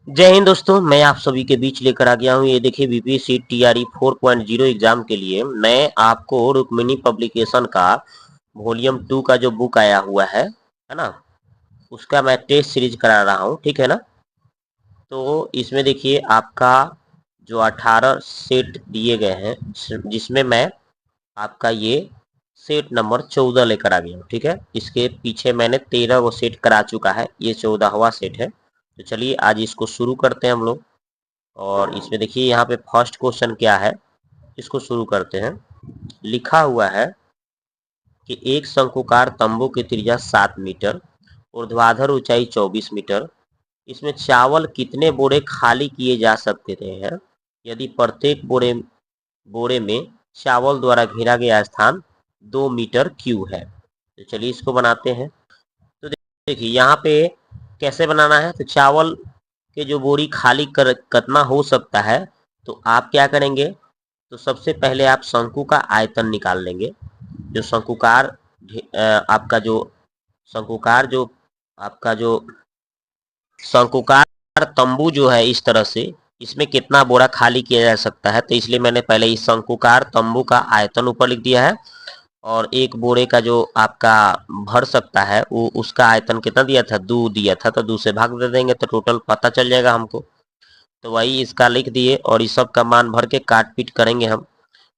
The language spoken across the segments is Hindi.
जय हिंद दोस्तों, मैं आप सभी के बीच लेकर आ गया हूँ। ये देखिए बीपीएससी टीआरई 4.0 एग्जाम के लिए मैं आपको रुक्मिणी पब्लिकेशन का वॉल्यूम 2 का जो बुक आया हुआ है ना, उसका मैं टेस्ट सीरीज करा रहा हूँ। ठीक है ना। तो इसमें देखिए आपका जो 18 सेट दिए गए हैं, जिसमें मैं आपका ये सेट नंबर 14 लेकर आ गया हूँ। ठीक है, इसके पीछे मैंने 13 वो सेट करा चुका है, ये 14वां सेट है। तो चलिए आज इसको शुरू करते हैं हम लोग। और इसमें देखिए यहाँ पे फर्स्ट क्वेश्चन क्या है, इसको शुरू करते हैं। लिखा हुआ है कि एक शंकुकार तंबू की त्रिज्या 7 मीटर, ऊर्ध्वाधर ऊंचाई 24 मीटर, इसमें चावल कितने बोरे खाली किए जा सकते हैं यदि प्रत्येक बोरे बोरे में चावल द्वारा घेरा गया स्थान 2 मीटर क्यू है। तो चलिए इसको बनाते हैं। तो देखिए यहाँ पे कैसे बनाना है। तो चावल के जो बोरी खाली कितना हो सकता है, तो आप क्या करेंगे। तो सबसे पहले आप शंकु का आयतन निकाल लेंगे। जो शंकुकार आपका जो शंकुकार जो आपका जो शंकुकार तंबू जो है, इस तरह से इसमें कितना बोरा खाली किया जा सकता है। तो इसलिए मैंने पहले इस शंकुकार तंबू का आयतन ऊपर लिख दिया है, और एक बोरे का जो आपका भर सकता है वो उसका आयतन कितना दिया था, 2 दिया था। तो 2 से भाग दे देंगे तो टोटल पता चल जाएगा हमको। तो वही इसका लिख दिए और इस सब का मान भर के काट पीट करेंगे हम।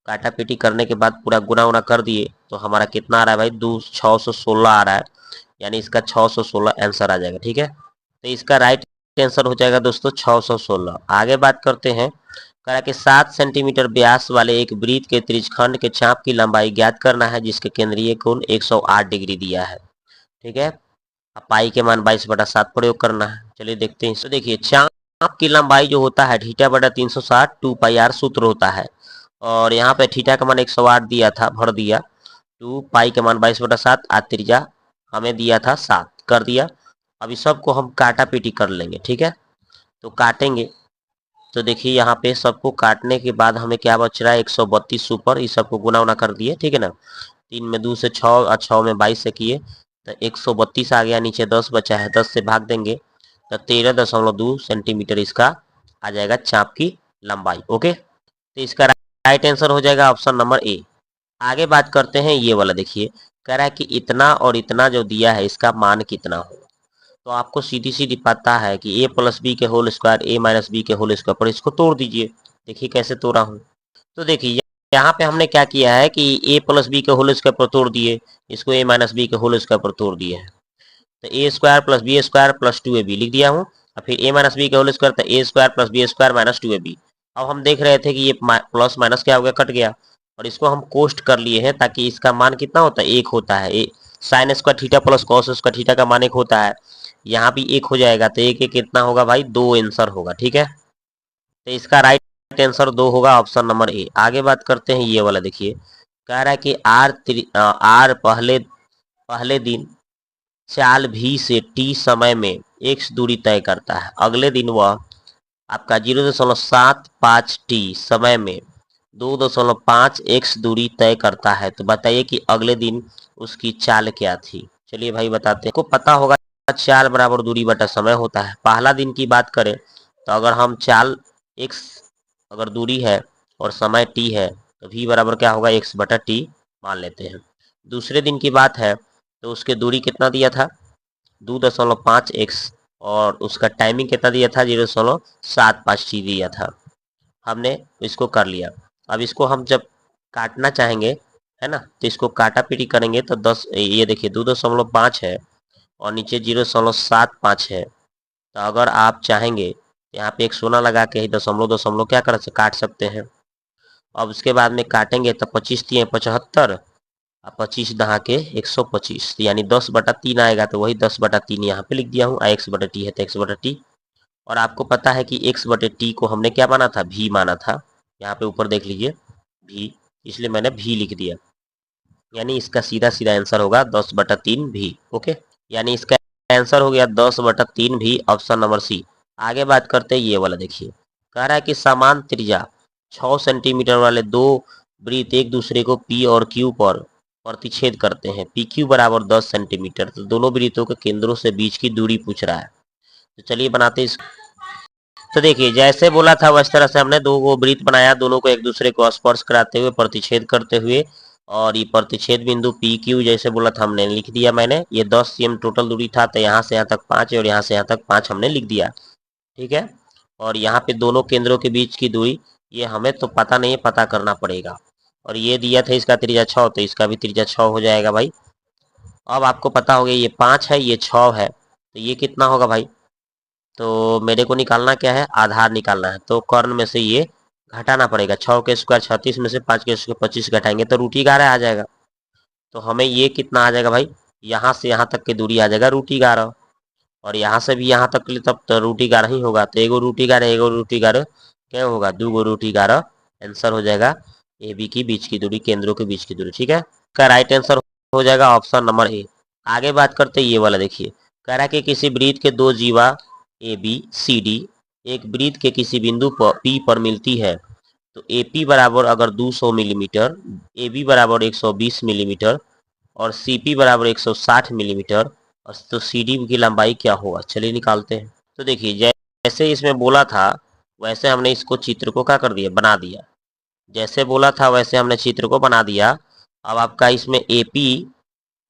काटा पीटी करने के बाद पूरा गुना उना कर दिए तो हमारा कितना आ रहा है भाई, 616 आ रहा है। यानी इसका 616 आंसर आ जाएगा। ठीक है, तो इसका राइट आंसर हो जाएगा दोस्तों 616। आगे बात करते हैं। कहा कि 7 सेंटीमीटर व्यास वाले एक वृत्त के त्रिज्यखंड के चाप की लंबाई ज्ञात करना है, जिसके केंद्रीय कोण 108 डिग्री दिया है। ठीक है, अब पाई के मान 22/7 प्रयोग करना है। चलिए देखते हैं। तो देखिए चाप की लंबाई जो होता है θ/360 2πr सूत्र होता है, और यहाँ पे थीटा का मान 108 दिया था, भर दिया। 2 पाई के मान 22/7, आ त्रिज्या हमें दिया था 7, कर दिया। अब इस सबको हम काटा पीटी कर लेंगे। ठीक है, तो काटेंगे। तो देखिए यहाँ पे सबको काटने के बाद हमें क्या बच रहा है, 132 ऊपर, इस सबको गुना उना कर दिए। ठीक है ना, 3 में 2 से 6 और 6 में 22 से किए तो 132 आ गया। नीचे 10 बचा है, 10 से भाग देंगे तो 13.2 सेंटीमीटर इसका आ जाएगा चाप की लंबाई। ओके, तो इसका राइट आंसर हो जाएगा ऑप्शन नंबर ए। आगे बात करते हैं ये वाला। देखिए कह रहा है कि इतना और इतना जो दिया है इसका मान कितना हो। तो आपको सीधी सीधी पता है कि ए प्लस बी के होल स्क्वायर ए माइनस बी के होल स्क्वायर, पर इसको तोड़ दीजिए। देखिए कैसे तोड़ा हूँ। तो देखिए यहाँ पे हमने क्या किया है कि ए प्लस बी के होल स्क्वायर पर तोड़ दिए, इसको ए माइनस बी के होल स्क्वायर पर तोड़ दिए हैं। तो a square plus b square plus 2ab लिख दिया हूँ, और फिर ए माइनस बी के होल स्क्वायर, तो a square plus b square minus 2ab। अब हम देख रहे थे कि ये प्लस माइनस क्या हो गया, कट गया, और इसको हम कोष्ट कर लिए हैं ताकि इसका मान कितना होता है, 1 होता है। Sine square theta plus cos square theta का मान 1 होता है। यहाँ भी 1 हो जाएगा, तो 1 कितना होगा भाई, 2 आंसर होगा। ठीक है, तो इसका राइट आंसर 2 होगा, ऑप्शन नंबर ए। आगे बात करते हैं ये वाला। देखिए कह रहा है कि आर पहले पहले दिन चाल भी से टी समय में एक्स दूरी तय करता है। अगले दिन वह आपका 0.75 टी समय में 2.5 एक्स दूरी तय करता है। तो बताइए कि अगले दिन उसकी चाल क्या थी। चलिए भाई बताते हैं। आपको पता होगा चाल बराबर दूरी बटा समय होता है। पहला दिन की बात करें तो अगर हम चाल एक्स अगर दूरी है और समय टी है, तो v बराबर क्या होगा, एक्स बटा टी मान लेते हैं। दूसरे दिन की बात है तो उसके दूरी कितना दिया था, 2.5 एक्स, और उसका टाइमिंग कितना दिया था, 0.75 टी दिया था। हमने इसको कर लिया। अब इसको हम जब काटना चाहेंगे, है ना, तो इसको काटा पीटी करेंगे तो 10, ये देखिए 2.5 है और नीचे 0.75 है। तो अगर आप चाहेंगे यहाँ पे एक सोना लगा के ही दशमलव दशमलव क्या कर काट सकते हैं। अब उसके बाद में काटेंगे तो 25 3 75, और 25 दहा के 125, यानी 10/3 आएगा। तो वही 10/3 यहाँ पे लिख दिया हूँ। एक्स बटे टी है तो एक्स बटे टी। और आपको पता है कि एक्स बटे टी को हमने क्या माना था, भी माना था। यहाँ पे ऊपर देख लीजिए भी, इसलिए मैंने भी लिख दिया। यानी इसका सीधा सीधा आंसर होगा 10/3 भी। ओके, यानी इसका आंसर हो गया 10/3 भी, ऑप्शन नंबर सी। आगे बात करते हैं ये वाला। देखिए कह रहा है कि समान त्रिज्या 6 सेंटीमीटर वाले दो वृत्त एक दूसरे को पी और क्यू पर प्रतिच्छेद करते हैं। पी क्यू बराबर 10 सेंटीमीटर। तो दोनों वृत्तों के केंद्रों से बीच की दूरी पूछ रहा है। तो चलिए बनाते हैं। तो देखिए जैसे बोला था वैसे तरह से हमने दो वो वृत्त बनाया, दोनों को एक दूसरे को स्पर्श कराते हुए प्रतिच्छेद करते हुए, और ये प्रतिच्छेद बिंदु पी क्यू जैसे बोला था हमने लिख दिया मैंने। ये 10 cm टोटल दूरी था, तो यहाँ से यहाँ तक 5 है और यहाँ से यहाँ तक 5 हमने लिख दिया, ठीक है। और यहाँ पे दोनों केंद्रों के बीच की दूरी ये हमें तो पता नहीं है, पता करना पड़ेगा। और ये दिया था इसका त्रिज्या 6, तो इसका भी त्रिज्या 6 हो जाएगा भाई। अब आपको पता हो गया ये 5 है ये 6 है, तो ये कितना होगा भाई? तो मेरे को निकालना क्या है, आधार निकालना है। तो कर्ण में से ये घटाना पड़ेगा, 6 के स्क्वायर 36 में से 5 के स्क्वायर 25 घटाएंगे तो √11 आ जाएगा। तो हमें ये कितना आ जाएगा भाई, यहाँ से यहाँ तक की दूरी आ जाएगा √11, और यहाँ से भी यहाँ तक के लिए तब तो √11 ही होगा। तो एगो √11 एगो √11 क्या होगा, 2 √11। आंसर हो जाएगा ए बी की बीच की दूरी, केंद्रों के बीच की दूरी, ठीक है। का राइट आंसर हो जाएगा ऑप्शन नंबर ए। आगे बात करते हैं ये वाला, देखिए कह रहा है कि किसी वृत्त के दो जीवा ए बी सी डी एक वृत्त के किसी बिंदु पर पी पर मिलती है, तो ए पी बराबर अगर 200 मिलीमीटर, ए बी बराबर 120 मिलीमीटर और सी पी बराबर 160 मिलीमीटर, और तो सी डी की लंबाई क्या होगा, चलिए निकालते हैं। तो देखिए जैसे इसमें बोला था वैसे हमने इसको चित्र को क्या कर दिया, बना दिया। जैसे बोला था वैसे हमने चित्र को बना दिया। अब आपका इसमें ए पी,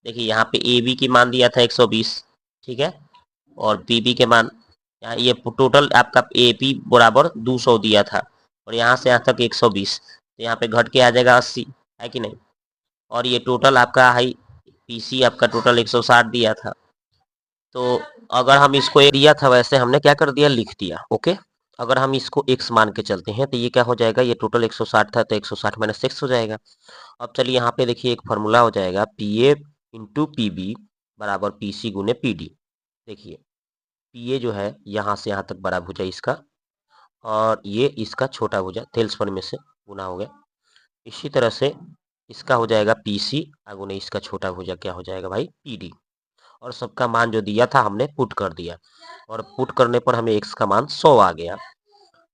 देखिए यहाँ पे ए बी की मान दिया था 120, ठीक है, और पी बी के मान यहाँ ये टोटल आपका ए पी बराबर 200 दिया था, और यहाँ से यहाँ तक 120, तो यहाँ पे घट के आ जाएगा 80, है कि नहीं। और ये टोटल आपका हाई पीसी आपका टोटल 160 दिया था। तो अगर हम इसको दिया था वैसे हमने क्या कर दिया, लिख दिया, ओके। अगर हम इसको x मान के चलते हैं तो ये क्या हो जाएगा, ये टोटल 160 था तो 160 माइनस एक्स हो जाएगा। अब चलिए यहाँ पे देखिए एक फॉर्मूला हो जाएगा P A into P B बराबर पी सी गुने पी डी। देखिए पी ए जो है यहाँ से यहाँ तक बड़ा भुजा इसका, और ये इसका छोटा भुजा तेल्सफन में से गुना हो गया। इसी तरह से इसका हो जाएगा पी सी गुने इसका छोटा भुजा क्या हो जाएगा भाई, पी डी। और सबका मान जो दिया था हमने पुट कर दिया, और पुट करने पर हमें x का मान 100 आ गया।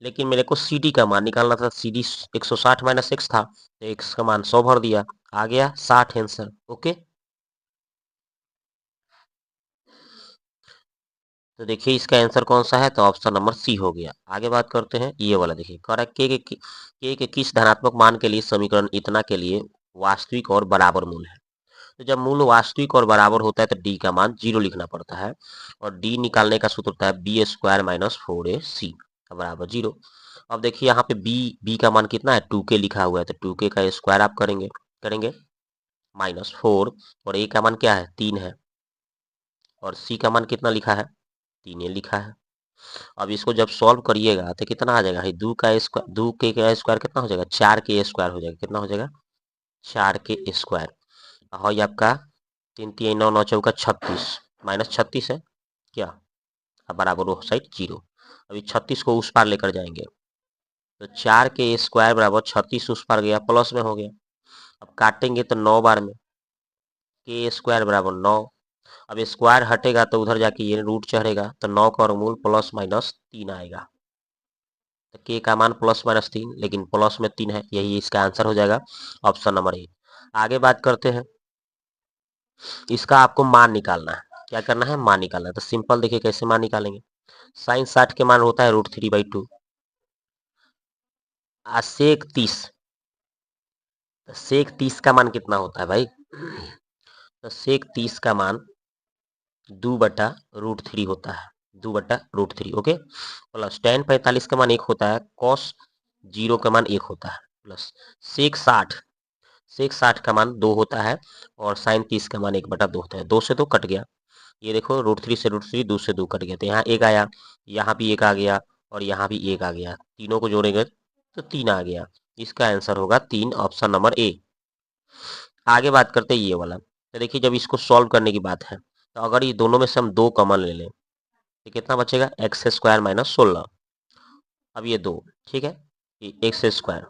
लेकिन मेरे को सी डी का मान निकालना था, सी डी 160 माइनस एक्स था, तो x का मान 100 भर दिया, आ गया 60 आंसर, ओके। तो देखिए इसका आंसर कौन सा है, तो ऑप्शन नंबर सी हो गया। आगे बात करते हैं ये वाला, देखिए कह रहा है के किस धनात्मक मान के लिए समीकरण इतना के लिए वास्तविक और बराबर मूल है। तो जब मूल वास्तविक और बराबर होता है तो डी का मान 0 लिखना पड़ता है, और डी निकालने का सूत्र होता है बी स्क्वायर माइनस 4ac बराबर 0। अब देखिए यहाँ पे बी का मान कितना है, 2k लिखा हुआ है, तो 2k का स्क्वायर आप करेंगे करेंगे माइनस 4, और ए का मान क्या है 3 है, और सी का मान कितना लिखा है 3 लिखा है। अब इसको जब सॉल्व करिएगा तो कितना आ जाएगा, 2 का स्क्वायर कितना हो जाएगा, 4k स्क्वायर हो जाएगा, कितना हो जाएगा 4k स्क्वायर। और ये आपका 3 3 9 9 चौका 36 माइनस 36 है क्या, अब बराबर वो साइड 0। अभी 36 को उस पार लेकर जाएंगे, तो 4k स्क्वायर बराबर 36 उस पार गया प्लस में हो गया। अब काटेंगे तो 9 बार में के स्क्वायर बराबर 9। अब स्क्वायर हटेगा तो उधर जाके ये रूट चढ़ेगा, तो 9 का वर्गमूल प्लस माइनस 3 आएगा। तो के का मान प्लस माइनस 3, लेकिन प्लस में 3 है, यही इसका आंसर हो जाएगा ऑप्शन नंबर ए। आगे बात करते हैं, इसका आपको मान निकालना है, क्या करना है, मान निकालना है। तो सिंपल देखिए कैसे मान निकालेंगे, साइन 60 के मान होता है √3/2, सेक 30, तो सेक 30 का मान कितना होता है भाई, तो सेक 30 का मान 2/√3 होता है, 2/√3, ओके। प्लस tan 45 का मान 1 होता है, cos 0 का मान 1 होता है, प्लस सेक 60 का मान 2 होता है, और साइन 30 का मान 1/2 होता है। 2 से 2 कट गया, ये देखो √3 से √3, 2 से 2 कट गया, तो यहाँ 1 आया, यहाँ भी 1 आ गया, और यहाँ भी 1 आ गया, तीनों को जोड़ेंगे तो 3 आ गया। इसका आंसर होगा 3, ऑप्शन नंबर ए। आगे बात करते हैं ये वाला, तो देखिए जब इसको सॉल्व करने की बात है, तो अगर ये दोनों में से हम 2 कॉमन ले लें तो कितना बचेगा, एक्स स्क्वायर माइनस 16। अब ये 2, ठीक है, ये एक्स स्क्वायर,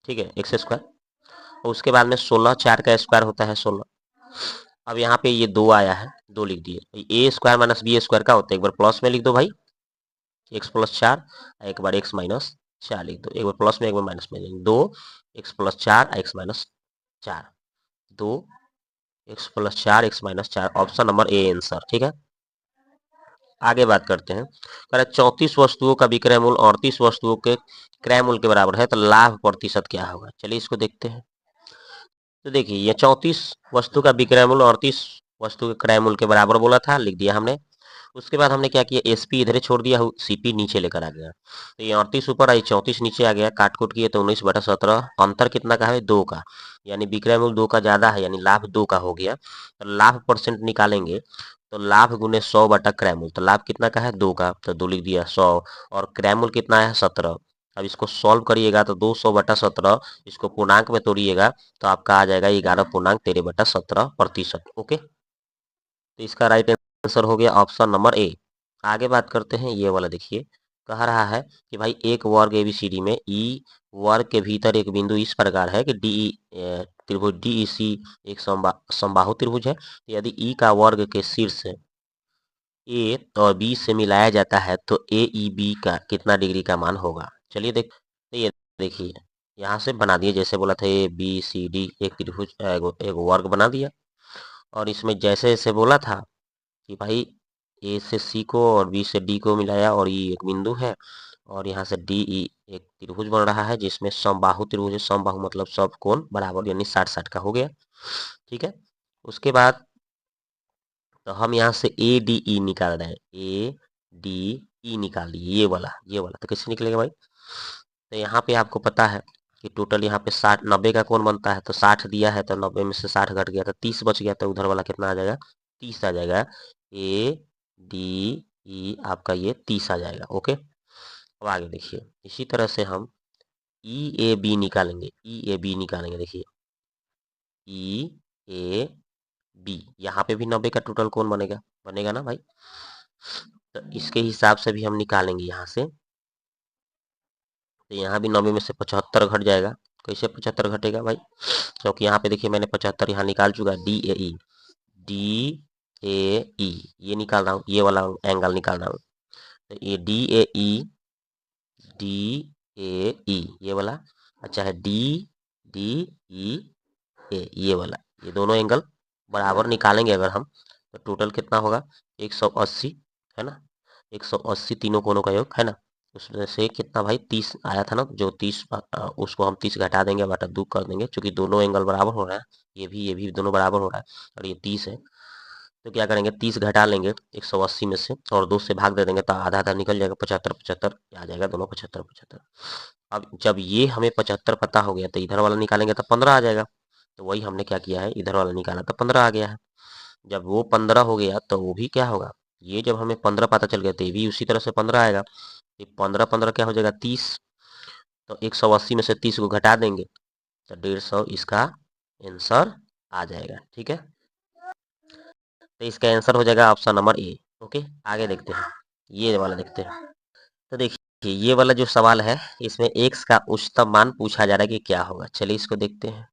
ठीक है एक्स स्क्वायर, और उसके बाद में 16, 4 का स्क्वायर होता है 16। अब यहाँ पे ये 2 आया है, 2 लिख दिए, ए स्क्वायर माइनस बी स्क्वायर का होता है, एक बार प्लस में लिख दो भाई, एक्स प्लस 4, एक बार एक्स माइनस 4 लिख दो, एक बार प्लस में एक बार माइनस में, 2 x plus 4 x minus 4, 2 x plus 4 x minus 4, option number A answer, ठीक है। आगे बात करते हैं। कह रहा 34 वस्तुओं का विक्रय मूल्य 38 वस्तुओं के क्रय मूल्य के बराबर है, तो लाभ प्रतिशत क्या होगा? चलिए इसको देखते हैं। तो देखिए ये 34 वस्तु का विक्रय मूल्य 38 वस्तु के क्रय मूल्य के बराबर बोला था, लिख दिया हमने। उसके बाद हमने क्या किया, एसपी इधर छोड़ दिया, सीपी नीचे लेकर आ गया। तो ये 38 ऊपर आई, 34 नीचे आ गया, काट कूट किए तो 19/17। अंतर कितना का है? 2 का, यानी विक्रय मूल्य 2 का ज्यादा है, यानी लाभ 2 का हो गया। तो लाभ परसेंट निकालेंगे तो लाभ गुने 100/क्रय मूल्य, तो लाभ कितना का है? 2 का, तो 2 लिख दिया 100। और क्रय मूल्य कितना है? 17। अब इसको सॉल्व करिएगा तो 200/17, इसको पूर्णांक में तोड़िएगा तो आपका आ जाएगा 11.1317%। ओके, तो इसका राइट आंसर हो गया ऑप्शन नंबर ए। आगे बात करते हैं, ये वाला देखिए। कह रहा है कि भाई एक वर्ग एबीसीडी में ई वर्ग के भीतर एक बिंदु इस प्रकार है कि डी त्रिभुज डीईसी एक समबाहु त्रिभुज है। यदि ई का वर्ग के शीर्ष ए और बी से मिलाया जाता है तो ए ई बी का कितना डिग्री का मान होगा? चलिए तो ये देखिए, यहाँ से बना दिए, जैसे बोला था ए बी सी डी एक त्रिभुज एक वर्ग बना दिया। और इसमें जैसे जैसे बोला था कि भाई ए से सी को और बी से डी को मिलाया और ये एक बिंदु है, और यहाँ से डी ई एक त्रिभुज बन रहा है जिसमें समबाहु त्रिभुज है। समबाहु मतलब सब कोण बराबर, यानी 60-60 का हो गया। ठीक है, उसके बाद तो हम यहाँ से ए डी ई निकाल रहे हैं, ए डी ई निकाल लिए, ये वाला तो कैसे निकलेगा भाई? तो यहाँ पे आपको पता है कि टोटल यहाँ पे 60-90 का कोण बनता है, तो 60 दिया है तो 90 में से 60 घट गया तो 30 बच गया, तो उधर वाला कितना आ जाएगा? 30 आ जाएगा। ए डी ई आपका ये 30 आ जाएगा। ओके, अब आगे देखिए, इसी तरह से हम ई ए बी निकालेंगे, ई ए बी निकालेंगे। देखिए ई ए बी, यहाँ पे भी 90 का टोटल कोण बनेगा, बनेगा ना भाई? तो इसके हिसाब से भी हम निकालेंगे यहाँ से। तो यहाँ भी 90 में से 75 घट जाएगा। कैसे 75 घटेगा भाई? क्योंकि यहाँ पे देखिए मैंने 75 यहाँ निकाल चुका है। D A E, D A ई ये निकाल रहा हूँ, ये वाला एंगल निकाल रहा हूँ। तो ये D A E, D A ई ये वाला, अच्छा है डी डी ई ए ये वाला, ये दोनों एंगल बराबर निकालेंगे अगर हम, तो टोटल कितना होगा? 180 है ना? 180 तीनों कोनों का योग है ना? उसमें से कितना भाई? 30 आया था ना, जो 30 उसको हम 30 घटा देंगे, बटा 2 कर देंगे, क्योंकि दोनों एंगल बराबर हो रहा है। ये भी दोनों बराबर हो रहा है, और ये 30 है। तो क्या करेंगे, 30 घटा लेंगे 180 में से और 2 से भाग दे देंगे, तो आधा आधा निकल जाएगा, 75-75 आ जाएगा, दोनों 75-75। अब जब ये हमें 75 पता हो गया तो इधर वाला निकालेंगे तो 15 आ जाएगा। तो वही हमने क्या किया है, इधर वाला निकाला तो 15 आ गया है। जब वो 15 हो गया तो वो भी क्या होगा, ये जब हमें 15 पता चल गया तो ये भी उसी तरह से 15 आएगा। ये 15-15 क्या हो जाएगा? 30। तो 180 में से 30 को घटा देंगे तो 150 इसका आंसर आ जाएगा। ठीक है, तो इसका आंसर हो जाएगा ऑप्शन नंबर ए। ओके, आगे देखते हैं, ये वाला देखते हैं। तो देखिए ये वाला जो सवाल है, इसमें x का उच्चतम मान पूछा जा रहा है कि क्या होगा। चलिए इसको देखते हैं।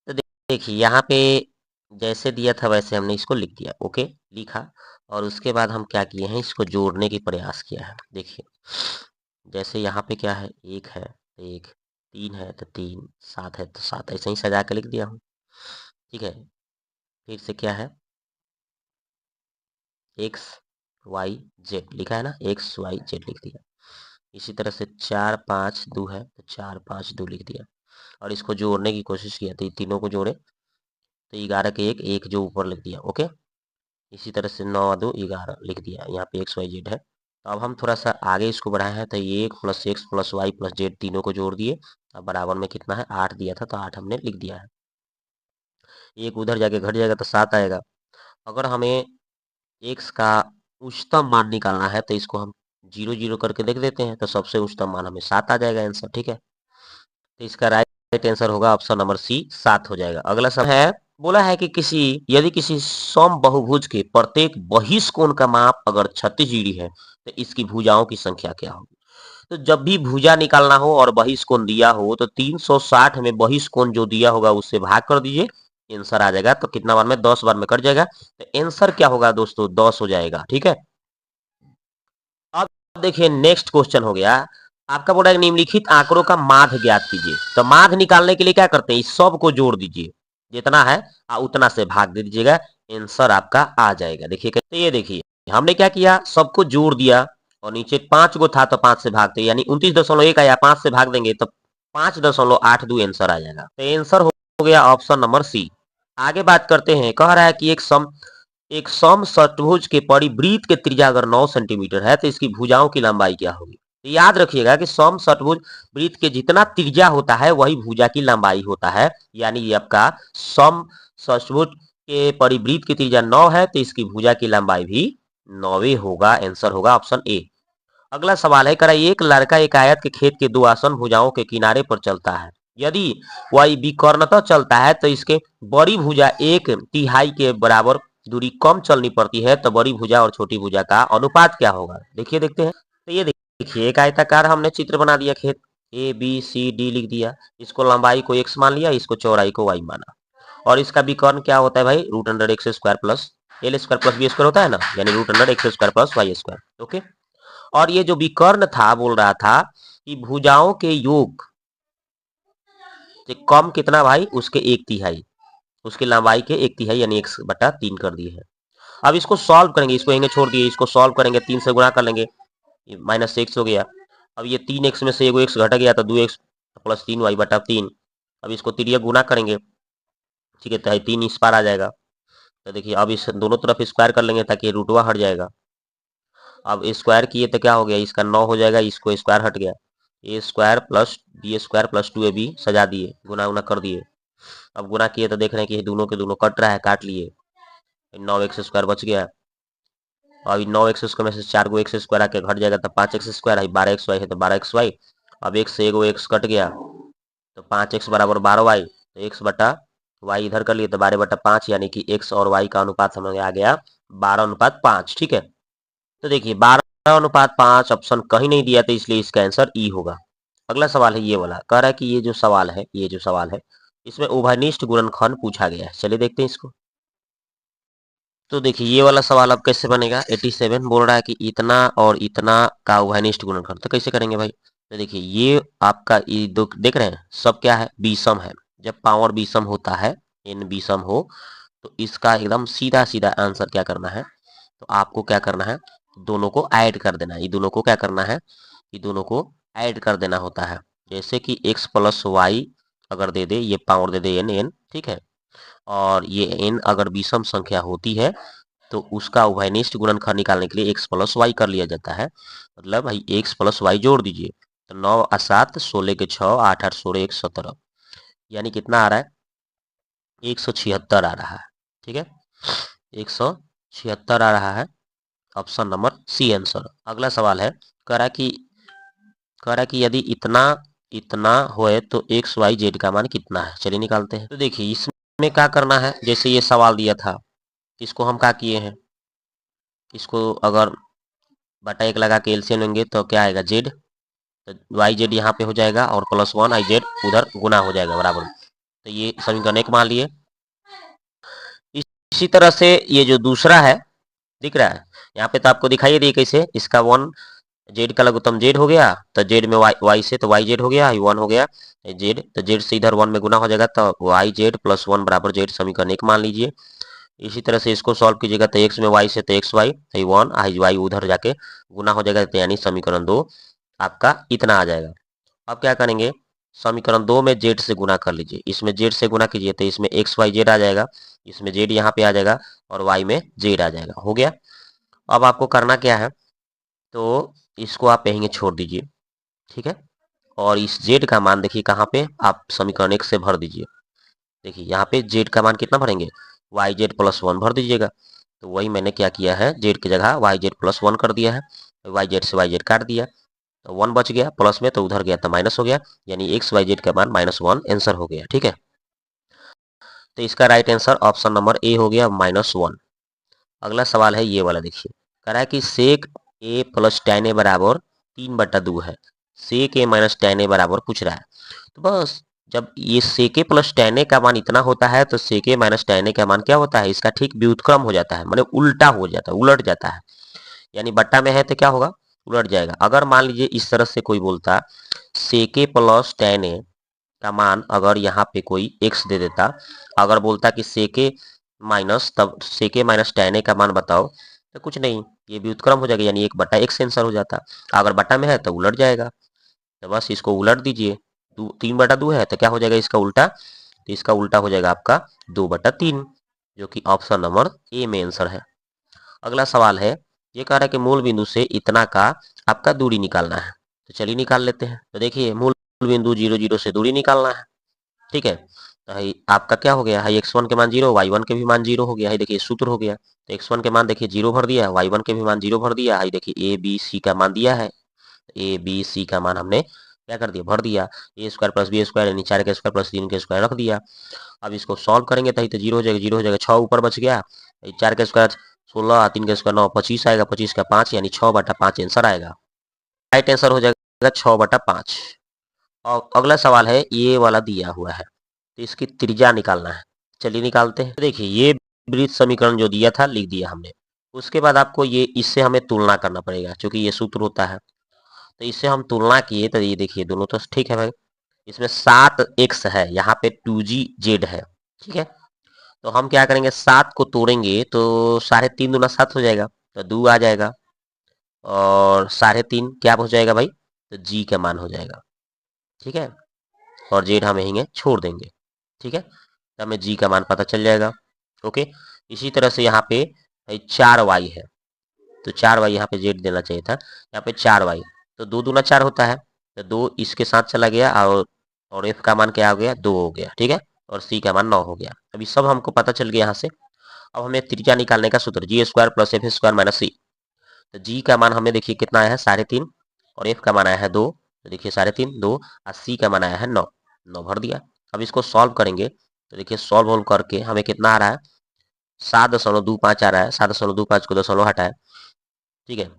तो देखिए यहाँ पे जैसे दिया था वैसे हमने इसको लिख दिया। ओके, लिखा, और उसके बाद हम क्या किए हैं, इसको जोड़ने की प्रयास किया है। देखिए जैसे यहाँ पे क्या है, 1 है तो 1, 3 है तो 3, 7 है तो 7, ऐसे ही सजा के लिख दिया हूँ। ठीक है, फिर से क्या है, एक्स वाई जेड लिखा है ना, एक्स वाई जेड लिख दिया। इसी तरह से 4 5 2 है तो 4 5 2 लिख दिया, और इसको जोड़ने की कोशिश किया तो ये तीनों को जोड़े तो 11 के एक, एक जो ऊपर लिख दिया। ओके, इसी तरह से 9 2 11 लिख दिया, यहाँ पे एक्स वाई जेड है। तो अब हम थोड़ा सा आगे इसको बढ़ाए हैं, तो ये 1 + x + y + z तीनों को जोड़ दिए। अब बराबर में कितना है, 8 दिया था तो 8 हमने लिख दिया है। एक उधर जाके घट जाएगा तो 7 आएगा। अगर हमें x का उच्चतम मान निकालना है तो इसको हम 0 0 करके देख देते हैं, तो सबसे उच्चतम मान हमें 7 आ जाएगा आंसर। ठीक है, तो इसका राइट आंसर होगा ऑप्शन नंबर सी, 7 हो जाएगा। अगला सवाल है, बोला है कि यदि किसी समबहुभुज के प्रत्येक बहिष्कोण का माप अगर 36 डिग्री है तो इसकी भुजाओं की संख्या क्या होगी? तो जब भी भुजा निकालना हो और बहिष्कोण दिया हो तो 360 में बहिष्कोण जो दिया होगा उससे भाग कर दीजिए, आंसर आ जाएगा। तो कितना बार में, 10 बार में कट जाएगा, तो आंसर क्या होगा दोस्तों, 10 हो जाएगा। ठीक है, अब देखिए नेक्स्ट क्वेश्चन हो गया आपका, बोला निम्नलिखित आंकड़ों का माध्य ज्ञात कीजिए। तो माध्य निकालने के लिए क्या करते हैं, इस सब को जोड़ दीजिए, जितना है उतना से भाग दे दीजिएगा, आंसर आपका आ जाएगा। देखिए, ये देखिए हमने क्या किया, सबको जोड़ दिया और नीचे 5 गो था तो 5 से भागते, यानी 29.1 आया, 5 से भाग देंगे तो 5.82 आंसर आ जाएगा। तो आंसर हो गया ऑप्शन नंबर सी। आगे बात करते हैं, कह रहा है कि एक सम षट्भुज के परिवृत्त के त्रिज्या अगर 9 सेंटीमीटर है तो इसकी भुजाओं की लंबाई क्या होगी। तो याद रखिएगा कि सम षट्भुज वृत्त के जितना त्रिज्या होता है वही भुजा की लंबाई होता है, यानी ये आपका सम षट्भुज के परिवृत्त की त्रिज्या 9 है तो इसकी भुजा की लंबाई भी 9 होगा। आंसर होगा ऑप्शन ए। अगला सवाल है, करा एक लड़का एक आयत के खेत के दो आसन भुजाओं के किनारे पर चलता है, यदि वह विकर्णतः चलता है तो इसके बड़ी भुजा एक तिहाई के बराबर दूरी कम चलनी पड़ती है, तो बड़ी भुजा और छोटी भुजा का अनुपात क्या होगा। देखिए देखते हैं। तो ये देखिए एक आयताकार हमने चित्र बना दिया, खेत ए बी सी डी लिख दिया, इसको लंबाई को x मान लिया, इसको चौड़ाई को y माना, और इसका विकर्ण क्या होता है भाई, √x² plus l² plus b² होता है ना, यानी √x² प्लस y²। ओके, और ये जो विकर्ण था बोल रहा था कि भुजाओं के योग से कम कितना भाई, उसके एक तिहाई, उसकी लंबाई के एक तिहाई यानी 1/3 कर दिए है। अब इसको सॉल्व करेंगे, इसको यहीं छोड़ दिए, इसको सॉल्व करेंगे, 3 से गुणा कर लेंगे, -x हो गया। अब ये 3x में से एगो x घट गया तो 2x प्लस 3y/3। अब इसको तिर्यक गुणा करेंगे, ठीक है, तो 3 इस पार आ जाएगा। तो देखिए अब इस दोनों तरफ स्क्वायर कर लेंगे ताकि रूटवा हट जाएगा। अब स्क्वायर किए तो क्या हो गया, इसका 9 हो जाएगा, इसको स्क्वायर हट गया, a² plus b² plus 2ab सजा दिए, गुना उना कर दिए। अब गुना किए तो देख रहे हैं कि दोनों के दोनों कट रहा है, काट लिए, 9x² बच गया। अब 9x² में से 4 गो x² आके घट जाएगा तो 5x² है, 12xy है तो 12xy। अब x से एगो x कट गया तो 5x बराबर 12y, तो x/y इधर कर लिए तो 12/5, यानी कि x और y का अनुपात हमें आ गया 12:5। ठीक है, तो देखिए 12:5 ऑप्शन कहीं नहीं दिया तो इसलिए इसका आंसर ई होगा। अगला सवाल है ये वाला, कह रहा है कि ये जो सवाल है इसमें उभयनिष्ठ गुणनखंड पूछा गया है। चलिए देखते हैं इसको। तो देखिए ये वाला सवाल अब कैसे बनेगा, 87 बोल रहा है कि इतना और इतना का उभयनिष्ठ गुणनखंड, तो कैसे करेंगे भाई। तो देखिए ये आपका ये देख रहे हैं सब क्या है, विषम है। जब पावर विषम होता है, n विषम हो, तो इसका एकदम सीधा सीधा आंसर क्या करना है, तो आपको क्या करना है, दोनों को ऐड कर देना है। ये दोनों को क्या करना है, ये दोनों को ऐड कर देना होता है। जैसे कि x प्लस वाई अगर दे दे, ये पावर दे दे n, ठीक है, और ये n अगर विषम संख्या होती है तो उसका उभयनिष्ठ गुणनखंड निकालने के लिए x प्लस वाई कर लिया जाता है। मतलब भाई x प्लस वाई जोड़ दीजिए, तो 9 और 7 16 के 6 8 8 16 1 17, यानी कितना आ रहा है, 176 आ रहा है। ठीक है, 176 आ रहा है, ऑप्शन नंबर सी आंसर। अगला सवाल है, कह रहा कि यदि इतना इतना होए तो एक्स वाई जेड का मान कितना है। चलिए निकालते हैं। तो देखिए इसमें क्या करना है, जैसे ये सवाल दिया था, इसको हम क्या किए हैं, इसको अगर बटा 1 लगा के एलसीएम लेंगे तो क्या आएगा, जेड, तो वाई जेड यहाँ पे हो जाएगा और +1 आई जेड उधर गुना हो जाएगा बराबर। तो ये समीकरण 1 मान लिए। इसी तरह से ये जो दूसरा है दिख रहा है, यहाँ पे तो आपको दिखाई दिए कैसे, इसका 1 जेड का लघुत्तम जेड हो गया, तो जेड में वाई से तो वाई जेड हो गया, 1 हो गया जेड, तो जेड से इधर 1 में गुना हो जाएगा, तो वाई जेड प्लस 1 बराबर जेड, समीकरण 1 मान लीजिए। इसी तरह से इसको सॉल्व कीजिएगा तो एक्स में वाई से तो एक्स वाई, 1 आई वाई उधर जाके गुना हो जाएगा, तो यानी समीकरण 2 आपका इतना आ जाएगा। अब क्या करेंगे, समीकरण 2 में जेड से गुना कर लीजिए, इसमें जेड से गुना कीजिए तो इसमें एक्स वाई जेड आ जाएगा, इसमें जेड यहाँ पे आ जाएगा और वाई में जेड आ जाएगा, हो गया। अब आपको करना क्या है, तो इसको आप यहीं छोड़ दीजिए, ठीक है, और इस जेड का मान देखिए कहाँ पे, आप समीकरण 1 से भर दीजिए। देखिए यहाँ पे जेड का मान कितना भरेंगे, वाई जेड प्लस 1 भर दीजिएगा। तो वही मैंने क्या किया है, जेड की जगह वाई जेड प्लस 1 कर दिया है, वाई जेड से वाई जेड काट दिया, तो 1 बच गया प्लस में, तो उधर गया तो माइनस हो गया, यानी एक्स वाई जेड का मान -1 आंसर हो गया। ठीक है, तो इसका right answer option number A हो गया -1। अगला सवाल है ये वाला, देखिए कह रहा है कि सेक ए प्लस tan ए बराबर 3/2 है, सेक ए माइनस tan ए बराबर पूछ रहा है। तो बस जब ये सेक ए प्लस tan ए का मान इतना होता है तो सेक ए माइनस tan ए का मान क्या होता है, इसका ठीक व्युत्क्रम हो जाता है, मतलब उल्टा हो जाता है, उलट जाता है, यानी बट्टा में है तो क्या होगा, उलट जाएगा। अगर मान लीजिए इस तरह से कोई बोलता सेक ए प्लस tan ए का मान अगर यहाँ पे कोई x दे देता, अगर बोलता कि सेके माइनस, तब सेके माइनस tan ए का मान बताओ, तो कुछ नहीं, ये व्युत्क्रम हो जाएगा, यानी 1/x आंसर हो जाता। अगर बटा में है तो उलट जाएगा, तो बस इसको उलट दीजिए। 3/2 है तो क्या हो जाएगा इसका उल्टा, तो इसका उल्टा हो जाएगा आपका 2/3, जो कि ऑप्शन नंबर ए में आंसर है। अगला सवाल है, ये कह रहा है कि मूल बिंदु से इतना का आपका दूरी निकालना है। तो चलिए निकाल लेते हैं। तो देखिए मूल बिंदु 0 0 से दूरी निकालना है, ठीक है। तो है आपका क्या हो गया है, x1 के मान 0, y1 के भी मान 0 हो गया है। देखिए सूत्र हो गया, तो x1 के मान देखिए 0 भर दिया, y1 के भी मान 0 भर दिया है। देखिए ए बी सी का मान दिया है, ए बी सी का मान हमने क्या कर दिया, भर दिया। ए स्क्वायर प्लस बी स्क्वायर यानी 4 के स्क्वायर प्लस 3 के स्क्वायर रख दिया। अब इसको सॉल्व करेंगे तो 0 हो जाएगा, 0 हो जाएगा, 6 ऊपर बच गया। 4 के स्क्वायर 16, 3 के स्क्वायर 9, 25 आएगा, 25 का 5 यानी 6/5 आंसर आएगा। राइट आंसर हो जाएगा 6/5। और अगला सवाल है, ये वाला दिया हुआ है तो इसकी त्रिज्या निकालना है। चलिए निकालते हैं। देखिए ये वृत्त समीकरण जो दिया था लिख दिया हमने। उसके बाद आपको ये इससे हमें तुलना करना पड़ेगा, क्योंकि ये सूत्र होता है। तो इससे हम तुलना किए तो ये देखिए दोनों तो ठीक है भाई। इसमें 7x है, यहाँ पे 2gz है, ठीक है। तो हम क्या करेंगे, 7 को तोड़ेंगे तो 3.5 दूना 7 हो जाएगा, तो 2 आ जाएगा। और 3.5 क्या हो जाएगा भाई, तो g का मान हो जाएगा, ठीक है। और जेड हम यहीं छोड़ देंगे, ठीक है। तो हमें जी का मान पता चल जाएगा, ओके। इसी तरह से यहाँ पे 4y है, तो 4y यहाँ पे जेड देना चाहिए था, यहाँ पे 4y। तो 2 दूना 4 होता है, तो 2 इसके साथ चला गया, और f का मान क्या हो गया, 2 हो गया, ठीक है। और c का मान 9 हो गया। अभी सब हमको पता चल गया यहाँ से। अब हमें त्रिज्या निकालने का सूत्र, G square plus F square minus C. तो जी का मान हमें देखिए कितना आया है, 3.5, और एफ का मान आया है 2, तो देखिए 3.5 2, और सी का मान आया है 9, 9 भर दिया। अब इसको सॉल्व करेंगे तो देखिए सॉल्व करके हमें कितना आ रहा है, 7.25 आ रहा है। 7.25 को दशमलव हटाए, ठीक है,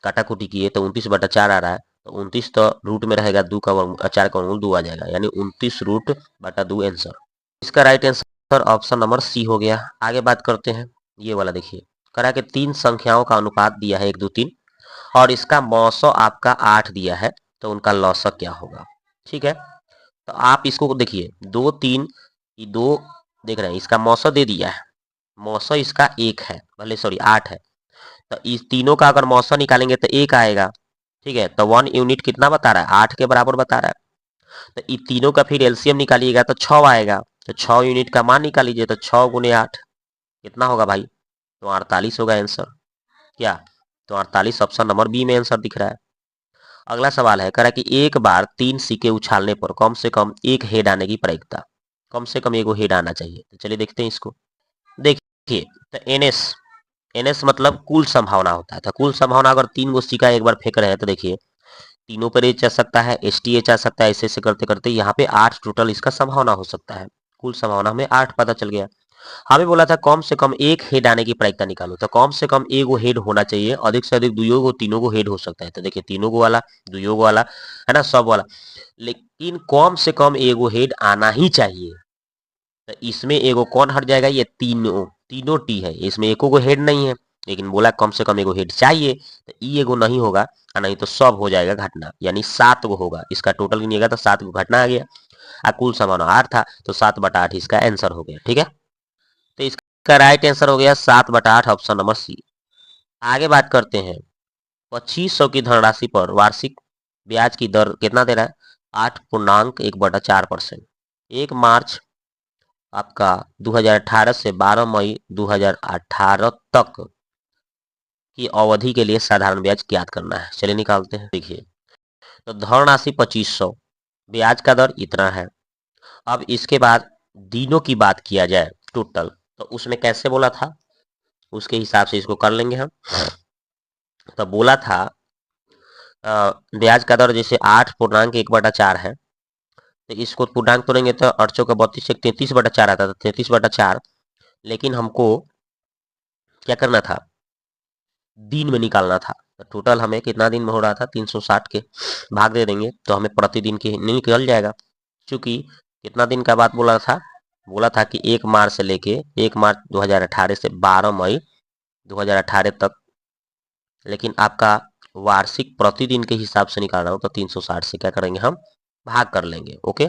काटाकुटी किए तो 29/4 आ रहा है। तो 29 तो रूट में रहेगा, 2 का वर्ग 4 का वर्गमूल 2 आ जाएगा, यानी 29√2 आंसर। इसका right answer option number C हो गया। आगे बात करते हैं, ये वाला देखिए, करा के 3 संख्याओं का अनुपात दिया है 1 2 3, और इसका मौसो आपका 8 दिया है, तो उनका लौसक क्या होगा, ठीक है। तो आप इसको देखिए 2 3, ये 2 देख रहे हैं, इसका मौसो दे दिया है, मौसो इसका 1 है, भले सॉरी 8 है। तो इस तीनों का अगर मौसो निकालेंगे तो 1 आएगा, ठीक है। तो 1 यूनिट कितना बता रहा है, 8 के बराबर बता रहा है। तो इन तीनों का फिर एलसीएम निकालिएगा तो 6 आएगा, तो 6 यूनिट का मान निकाल लीजिए, तो 6 गुने 8 कितना होगा भाई, तो 48 होगा आंसर। क्या, तो 48 ऑप्शन नंबर बी में आंसर दिख रहा है। अगला सवाल है, कह कि एक बार 3 सिक्के उछालने पर कम से कम एक हेड आने की प्रायिकता, कम से कम एक हेड आना चाहिए। तो चलिए देखते हैं इसको। देखिए तो एनएस मतलब कुल संभावना होता है। तो कुल संभावना अगर 3 गो सिक्का एक बार फेंक रहे हैं तो देखिए तीनों पर एच आ सकता है, एस टी एच आ सकता है, ऐसे ऐसे करते करते यहाँ पे 8 टोटल इसका संभावना हो सकता है। कुल संभावना हमें 8 पता चल गया। हमें बोला था कम से कम एक हेड आने की प्रायिकता निकालो, तो कम से कम एगो हेड होना चाहिए, अधिक से अधिक दुइयो गो तीनों गो हेड हो सकता है। तो देखिए तीनों गो वाला, दुइयो गो वाला, है ना, सब वाला, लेकिन कम से कम एगो हेड आना ही चाहिए। तो इसमें एगो कौन हट जाएगा, ये तीनों, तीनों टी है, इसमें एको को हेड नहीं है, लेकिन बोला कम से कम एगो हेड चाहिए। तो ई एगो नहीं होगा, नहीं तो सब हो जाएगा घटना, यानी 7 गो होगा। इसका टोटल गिनिएगा तो 7 गो घटना आ गया। कुल संभावना 8 था, तो 7/8 इसका आंसर हो गया, ठीक है। तो इसका राइट आंसर हो गया 7/8 ऑप्शन नंबर सी। आगे बात करते हैं, 2500 की धनराशि पर वार्षिक ब्याज की दर कितना दे रहा है, 8.1/4%। 1 मार्च आपका 2018 से 12 मई 2018 तक की अवधि के लिए साधारण ब्याज ज्ञात करना है। चलिए निकालते हैं। देखिए तो धनराशि 2500, ब्याज का दर इतना है। अब इसके बाद दिनों की बात किया जाए टोटल, तो उसमें कैसे बोला था, उसके हिसाब से इसको कर लेंगे हम। तो बोला था ब्याज का दर जैसे 8.1/4 है, तो इसको पूर्णांक तोड़ेंगे तो 8 चौका 32 33/4 आता था, 33/4। लेकिन हमको क्या करना था, दिन में निकालना था। तो टोटल हमें कितना दिन में हो रहा था, 360 के भाग दे देंगे तो हमें प्रतिदिन के निकल जाएगा। क्योंकि कितना दिन का बात बोला था कि 1 मार्च से लेके 1 मार्च 2018 से 12 मई 2018 तक, लेकिन आपका वार्षिक प्रतिदिन के हिसाब से निकालना हो तो 360 से क्या करेंगे, हम भाग कर लेंगे, ओके।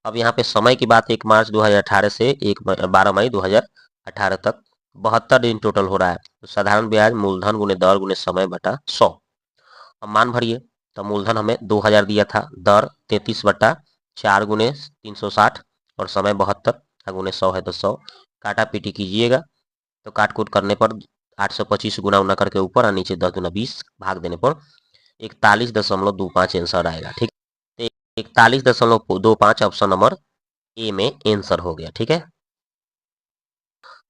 अब यहाँ पे समय की बात 1 मार्च 2018 से 12 मई 2018 तक 72 दिन टोटल हो रहा है। तो साधारण ब्याज मूलधन गुने दर गुने समय बटा 100। अब मान भरिए। तो मूलधन हमें 2000 दिया था, दर 33/4 गुने 360 और समय 72 गुने 100 है तो 100। काटा पीटी कीजिएगा तो काट कूट करने पर 825 गुना उना करके ऊपर और नीचे 10 गुना 20 भाग देने पर 41.25 आंसर आएगा। ठीक है, 41.25 ऑप्शन नंबर ए में आंसर हो गया। ठीक है,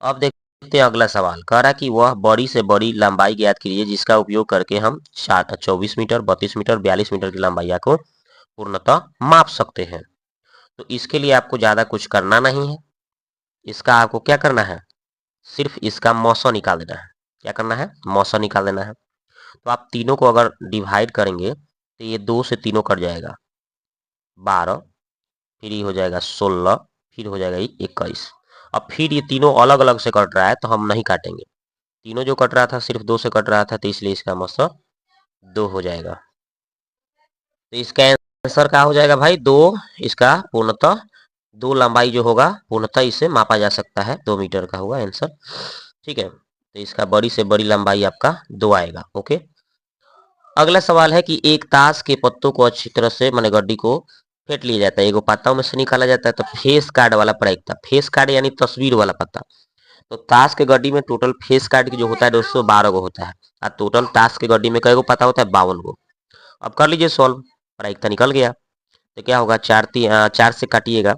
अब देखते हैं अगला सवाल। कह रहा है कि वह बड़ी से बड़ी लंबाई ज्ञात कीजिए जिसका उपयोग करके हम 24 मीटर, 32 मीटर, 42 मीटर की लंबाई को पूर्णतः माप सकते हैं। तो इसके लिए आपको ज्यादा कुछ करना नहीं है। इसका आपको क्या करना है, सिर्फ इसका मौसा निकाल देना है। क्या करना है, मौसा निकाल देना है। तो आप तीनों को अगर डिवाइड करेंगे तो ये 2 से तीनों कट जाएगा 12, फिर ये हो जाएगा 16, फिर हो जाएगा ये 21। अब फिर ये तीनों अलग अलग से कट रहा है तो हम नहीं काटेंगे। तीनों जो कट रहा था सिर्फ 2 से कट रहा था तो इसलिए इसका मतलब 2 हो जाएगा। तो इसका आंसर क्या हो जाएगा भाई, 2। इसका पूर्णतः 2 लंबाई जो होगा पूर्णतः इसे मापा जा सकता है, 2 मीटर का होगा आंसर। ठीक है, तो इसका बड़ी से बड़ी लंबाई आपका 2 आएगा। ओके, अगला सवाल है कि एक ताश के पत्तों को अच्छी तरह से माने गड्डी को फेंट लिया जाता है, एगो पत्ताओं में से निकाला जाता है। तो फेस कार्ड वाला प्रयोग था, फेस कार्ड यानी तस्वीर वाला पत्ता। तो ताश के गड्डी में टोटल फेस कार्ड की जो होता है 212 गो होता है और टोटल ताश के गड्डी में कई गो पता होता है, 52 गो। अब कर लीजिए सॉल्व, प्रायिकता निकल गया। तो क्या होगा, 4 से काटिएगा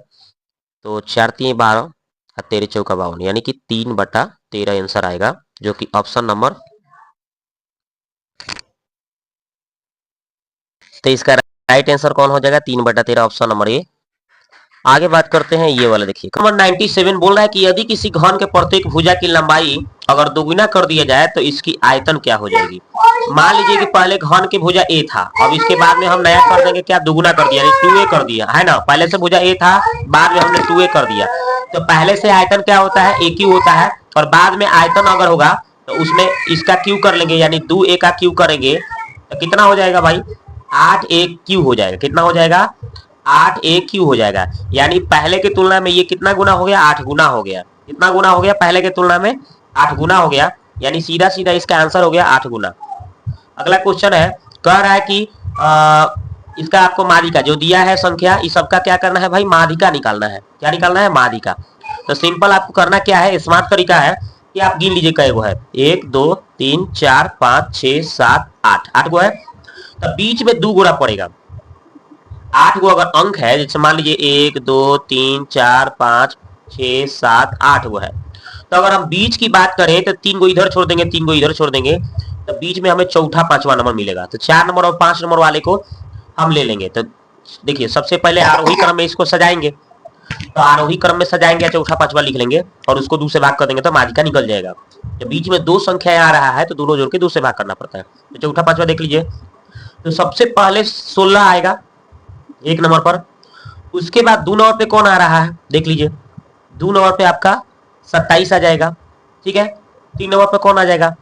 तो 4 3 12 और 13 चौका 52 यानी कि 3/13 आंसर आएगा, जो कि ऑप्शन नंबर। तो इसका राइट आंसर कौन हो जाएगा, 3/13 ऑप्शन नंबर ए। आगे बात करते हैं ये वाला, देखिए नंबर 97 बोल रहा है कि यदि किसी घन के प्रत्येक भुजा की लंबाई अगर दोगुना कर दिया जाए तो इसकी आयतन क्या हो जाएगी। मान लीजिए कि पहले घन की भुजा ए था, अब इसके बाद में हम नया कर देंगे, क्या दुगुना कर दिया, 2a कर दिया है ना। पहले से भुजा ए था, बाद में हमने 2a कर दिया। तो पहले से आयतन क्या होता है, ए क्यू होता है, और बाद में आयतन अगर होगा तो उसमें इसका क्यू कर लेंगे, यानी 2a का क्यू करेंगे तो कितना हो जाएगा भाई, 8a क्यू हो जाएगा। कितना हो जाएगा, 8a क्यू हो जाएगा। यानी पहले की तुलना में ये कितना गुना हो गया, 8 गुना हो गया। कितना गुना हो गया, पहले की तुलना में 8 गुना हो गया, यानी सीधा सीधा इसका आंसर हो गया 8 गुना। अगला क्वेश्चन है, कह रहा है कि इसका आपको माध्यिका जो दिया है संख्या, इस सबका क्या करना है भाई, माध्यिका निकालना है। क्या निकालना है, माध्यिका। तो सिंपल आपको करना क्या है, स्मार्ट तरीका है कि आप गिन लीजिए कई गो है, 1 2 3 4 5 6 7 8, 8 गो है। तो बीच में 2 गुना पड़ेगा। 8 गो अगर अंक है, जैसे मान लीजिए 1 2 3 4 5 6 7 8 गो है, तो अगर हम बीच की बात करें तो 3 गो इधर छोड़ देंगे, 3 गो इधर छोड़ देंगे, तो बीच में हमें चौथा 5वां नंबर मिलेगा। तो 4 नंबर और 5 नंबर वाले को हम ले लेंगे। तो देखिए सबसे पहले आरोही क्रम में इसको सजाएंगे, तो आरोही क्रम में सजाएंगे, चौथा 5वां लिख लेंगे और उसको 2 से भाग कर देंगे तो माध्यिका निकल जाएगा। जब बीच में 2 संख्या आ रहा है तो दोनों जोड़ के 2 से भाग करना पड़ता है। तो चौथा 5वां देख लीजिए, तो सबसे पहले 16 आएगा 1 नंबर पर। उसके बाद 2 नंबर पे कौन आ रहा है, देख लीजिए 2 नंबर पे आपका 27 आ जाएगा। ठीक है, 3 नंबर पे कौन आ जाएगा,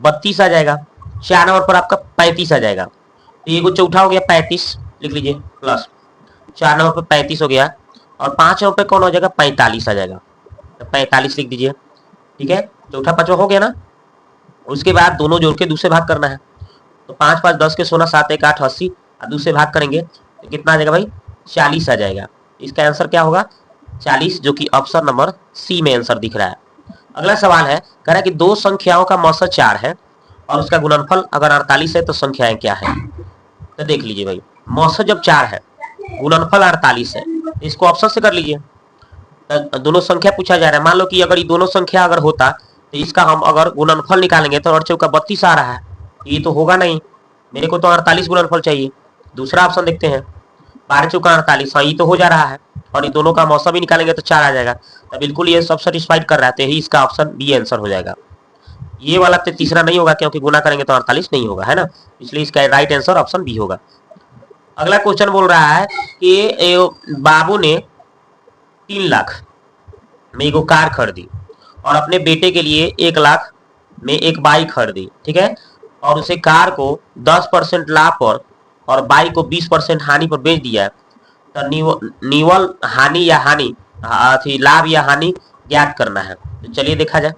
32 आ जाएगा। 4 नंबर पर आपका 35 आ जाएगा। तो ये चौथा हो गया 35, लिख लीजिए प्लस 4 नंबर पे 35 हो गया, और 5 नंबर पे कौन हो जाएगा, 45 आ जाएगा। तो 45 लिख दीजिए। ठीक है, चौथा 5वां हो गया ना। उसके बाद दोनों जोड़ के 2 से भाग करना है। तो 5 5 10 के 16 7 1 8 80 और 2 से भाग करेंगे तो कितना आ जाएगा भाई, 40 आ जाएगा। इसका आंसर क्या होगा, 40, जो कि ऑप्शन नंबर सी में आंसर दिख रहा है। अगला सवाल है, कह रहा है कि 2 संख्याओं का मौसा 4 है और उसका गुणनफल अगर 48 है तो संख्याएं क्या है। तो देख लीजिए भाई, मौसा जब 4 है, गुणनफल 48 है, इसको ऑप्शन से कर लीजिए। तो दोनों संख्या पूछा जा रहा है, मान लो कि अगर ये दोनों संख्या अगर होता तो इसका हम अगर गुणनफल निकालेंगे तो 8 चौका 32 आ रहा है, ये तो होगा नहीं, मेरे को तो 48 गुणनफल चाहिए। दूसरा ऑप्शन देखते हैं, 12 चौका 48, हाँ ये तो हो जा रहा है, और ये दोनों का मौसम भी निकालेंगे तो 4 आ जाएगा। तो बिल्कुल ये सब सेटिस्फाइड कर रहा है, ही इसका ऑप्शन बी आंसर हो जाएगा। ये वाला तो तीसरा नहीं होगा क्योंकि गुना करेंगे तो 48 नहीं होगा, है ना, इसलिए इसका राइट आंसर ऑप्शन बी होगा। अगला क्वेश्चन बोल रहा है कि बाबू ने 3 लाख में एक कार खरीदी और अपने बेटे के लिए 1 लाख में एक बाइक खरीदी। ठीक है, और उसे कार को 10% लाभ पर और बाइक को 20% हानि पर बेच दिया। तो निवल हानि या हानि, लाभ या हानि ज्ञात करना है। तो चलिए देखा जाए।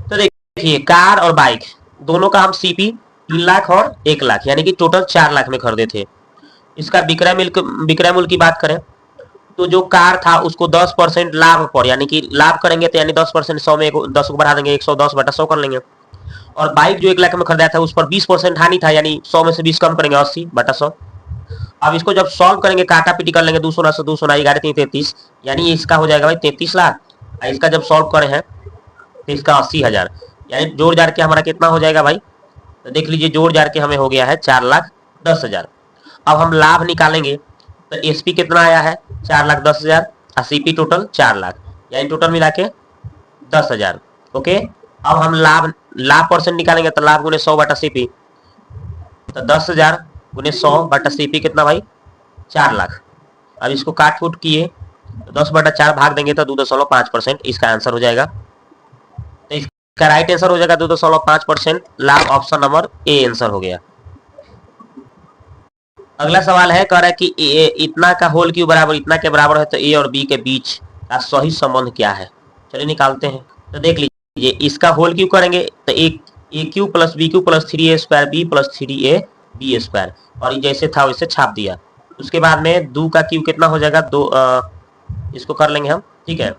तो देखिए कार और बाइक दोनों का हम सीपी 3 लाख और 1 लाख यानी कि टोटल 4 लाख में खरीदे थे। इसका विक्रय मूल्य की बात करें तो जो कार था उसको 10% लाभ पर, यानी कि लाभ करेंगे तो यानी 10% 100 में 10 को बढ़ा देंगे, 110/100 कर लेंगे। और बाइक जो 1 लाख में खरीदा था उस पर 20% हानि था, यानी 100 में से 20 कम करेंगे, 80/100। अब इसको जब सॉल्व करेंगे काटा पीटी कर लेंगे, 200 से 200 11 33, यानी इसका हो जाएगा भाई 33 लाख। इसका जब सॉल्व करे हैं तो इसका 80,000, यानी जोड़ जाड़ के हमारा कितना हो जाएगा भाई, तो देख लीजिए जोड़ जाड़ के हमें हो गया है 4,10,000। अब हम लाभ निकालेंगे तो एसपी कितना आया है 4,10,000 और सीपी टोटल 4 लाख, यानी टोटल मिला के 10,000। ओके, अब हम लाभ परसेंट निकालेंगे तो लाभ गुने 100/सीपी, तो 10,000 गुने 100/सीपी कितना भाई 4 लाख। अब इसको काट फूट किए तो 10/4 भाग देंगे तो 2.5% इसका आंसर हो जाएगा। तो इसका राइट आंसर हो जाएगा 2.5%, लाभ ऑप्शन नंबर ए आंसर हो गया। अगला सवाल है, कह रहा है कि इतना का होल क्यूब बराबर इतना के बराबर है तो ए और बी के बीच का सही संबंध क्या है। चलिए निकालते हैं। तो देख लीजिए इसका होल क्यूब करेंगे तो a cube plus b cube plus 3a² b plus 3ab², और जैसे था वैसे छाप दिया। उसके बाद में 2 का क्यूब कितना हो जाएगा 2, इसको कर लेंगे हम, ठीक है।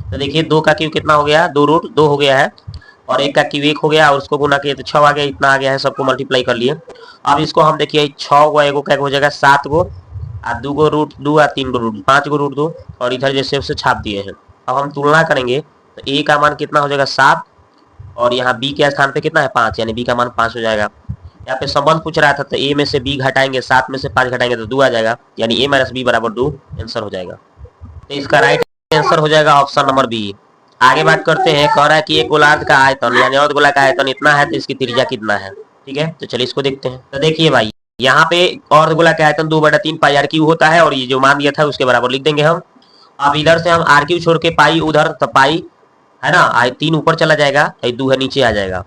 तो देखिए 2 का क्यूब कितना हो गया 2√2 हो गया है, और 1 का क्यूब 1 हो गया, और उसको गुना किए तो 6 आ गया, इतना आ गया है, सबको मल्टीप्लाई कर लिए। अब इसको हम देखिए 6 को 1 का हो जाएगा 7 गो, और 2 को √2 और 3 को √2, 5 को √2, और इधर जैसे उसे छाप दिए हैं। अब हम तुलना करेंगे तो ए का मान कितना हो जाएगा 7, और यहाँ बी के स्थान पे कितना है 5, यानी बी का मान 5 हो जाएगा। यहाँ पे संबंध पूछ रहा था तो ए में से बी घटाएंगे, 7 में से 5 घटाएंगे तो 2 आ जाएगा, यानी ए माइनस बी बराबर 2 आंसर हो जाएगा। तो इसका राइट आंसर हो जाएगा ऑप्शन नंबर बी। आगे बात करते हैं, कह रहा है कि एक गोलार्ध का आयतन यानी अर्धगोला का आयतन इतना है तो इसकी त्रिज्या कितना है, ठीक है। तो चलिए इसको देखते हैं। तो देखिए भाई यहाँ पे अर्धगोला का आयतन 2/3 पाई आर क्यू होता है, और ये जो मान दिया था उसके बराबर लिख देंगे हम। अब इधर से हम आर क्यू छोड़ के पाई उधर, तो पाई है ना, 3 ऊपर चला जाएगा, 2 है नीचे आ जाएगा।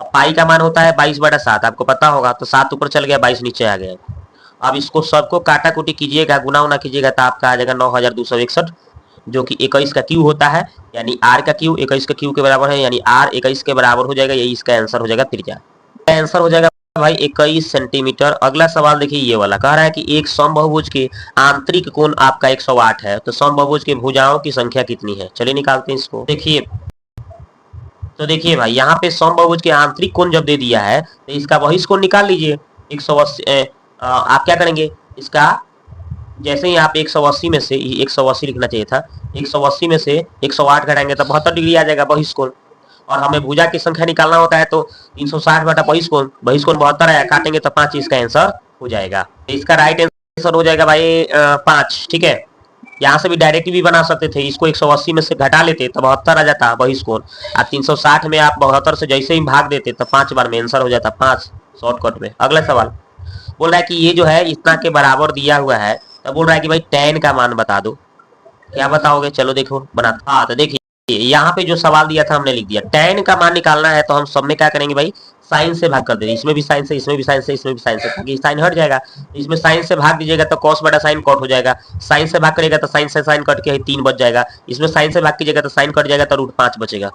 अब पाई का मान होता है 22/7, आपको पता होगा, तो 7 ऊपर चल गया 22 नीचे आ गया। अब इसको सबको काटा कुटी कीजिएगा, गुना उना कीजिएगा तो आपका आ जाएगा 9,261, जो कि 21 का क्यू होता है, यानी आर का क्यू 21 का क्यू के बराबर है, यानी आर 21 के बराबर हो जाएगा, यही इसका आंसर हो जाएगा त्रिज्या। आंसर हो जाएगा भाई 21 सेंटीमीटर। अगला सवाल देखिए ये वाला, कह रहा है कि एक समबाहुभुज के आंतरिक कोण आपका 108 है, तो समबाहुभुज के भुजाओं की संख्या कितनी है। चलिए निकालते हैं इसको। देखिए तो देखिए भाई यहाँ पे समबाहुभुज के आंतरिक कोण जब दे दिया है तो इसका बहिष्ठ कोण निकाल लीजिए 180। आप क्या करेंगे, इसका जैसे ही आप 180 में से 180 लिखना चाहिए था, 180 में से 108 घटाएंगे तो 72 डिग्री आ जाएगा बहिष्ठ कोण। और हमें भुजा की संख्या निकालना होता है तो 360 बटा बहिष्ठ कोण 72 आया, काटेंगे तो 5 इसका आंसर हो जाएगा। इसका राइट आंसर हो जाएगा भाई 5, ठीक है। यहाँ से भी डायरेक्ट भी बना सकते थे, इसको 180 में से घटा लेते तो 72 आ जाता बहिष्ठ कोण, और 360 में आप 72 से जैसे ही भाग देते तो 5 बार में आंसर हो जाता 5 शॉर्टकट में। अगला सवाल बोल रहा है कि ये जो है इतना के बराबर दिया हुआ है, तो बोल रहा है कि भाई tan का मान बता दो। क्या बताओगे, चलो देखो बना। हाँ तो देखिए यहाँ पे जो सवाल दिया था हमने लिख दिया, tan का मान निकालना है तो हम सब में क्या करेंगे भाई साइन से भाग कर देंगे, इसमें भी साइन से, इसमें भी साइन से, इसमें भी साइन से, ताकि साइन हट जाएगा। इसमें साइन से भाग दीजिएगा तो cos बटा साइन कट हो जाएगा, साइन से भाग करेगा तो साइन से साइन कट के 3 बच जाएगा, इसमें साइन से भाग कीजिएगा तो साइन कट जाएगा तो √5 बचेगा।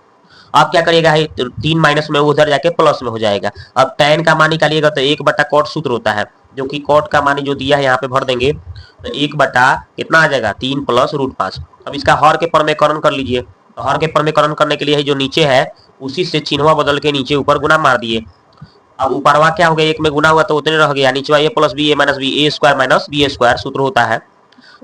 अब क्या करिएगा 3 माइनस में उधर जाके प्लस में हो जाएगा। अब tan का मान निकालिएगा तो 1/cot सूत्र होता है, जो कि cot का मान जो दिया है यहाँ पे भर देंगे तो 1 बटा कितना आ जाएगा 3 प्लस √5। अब इसका हर के परमेकरण कर लीजिए, तो हर के परमेकरण करने के लिए जो नीचे है उसी से चिन्हवा बदल के नीचे ऊपर गुना मार दिए। अब ऊपरवा क्या हो गया, 1 में गुना हुआ तो उतने रह गया, नीचे a plus B a minus B a square minus b square सूत्र होता है।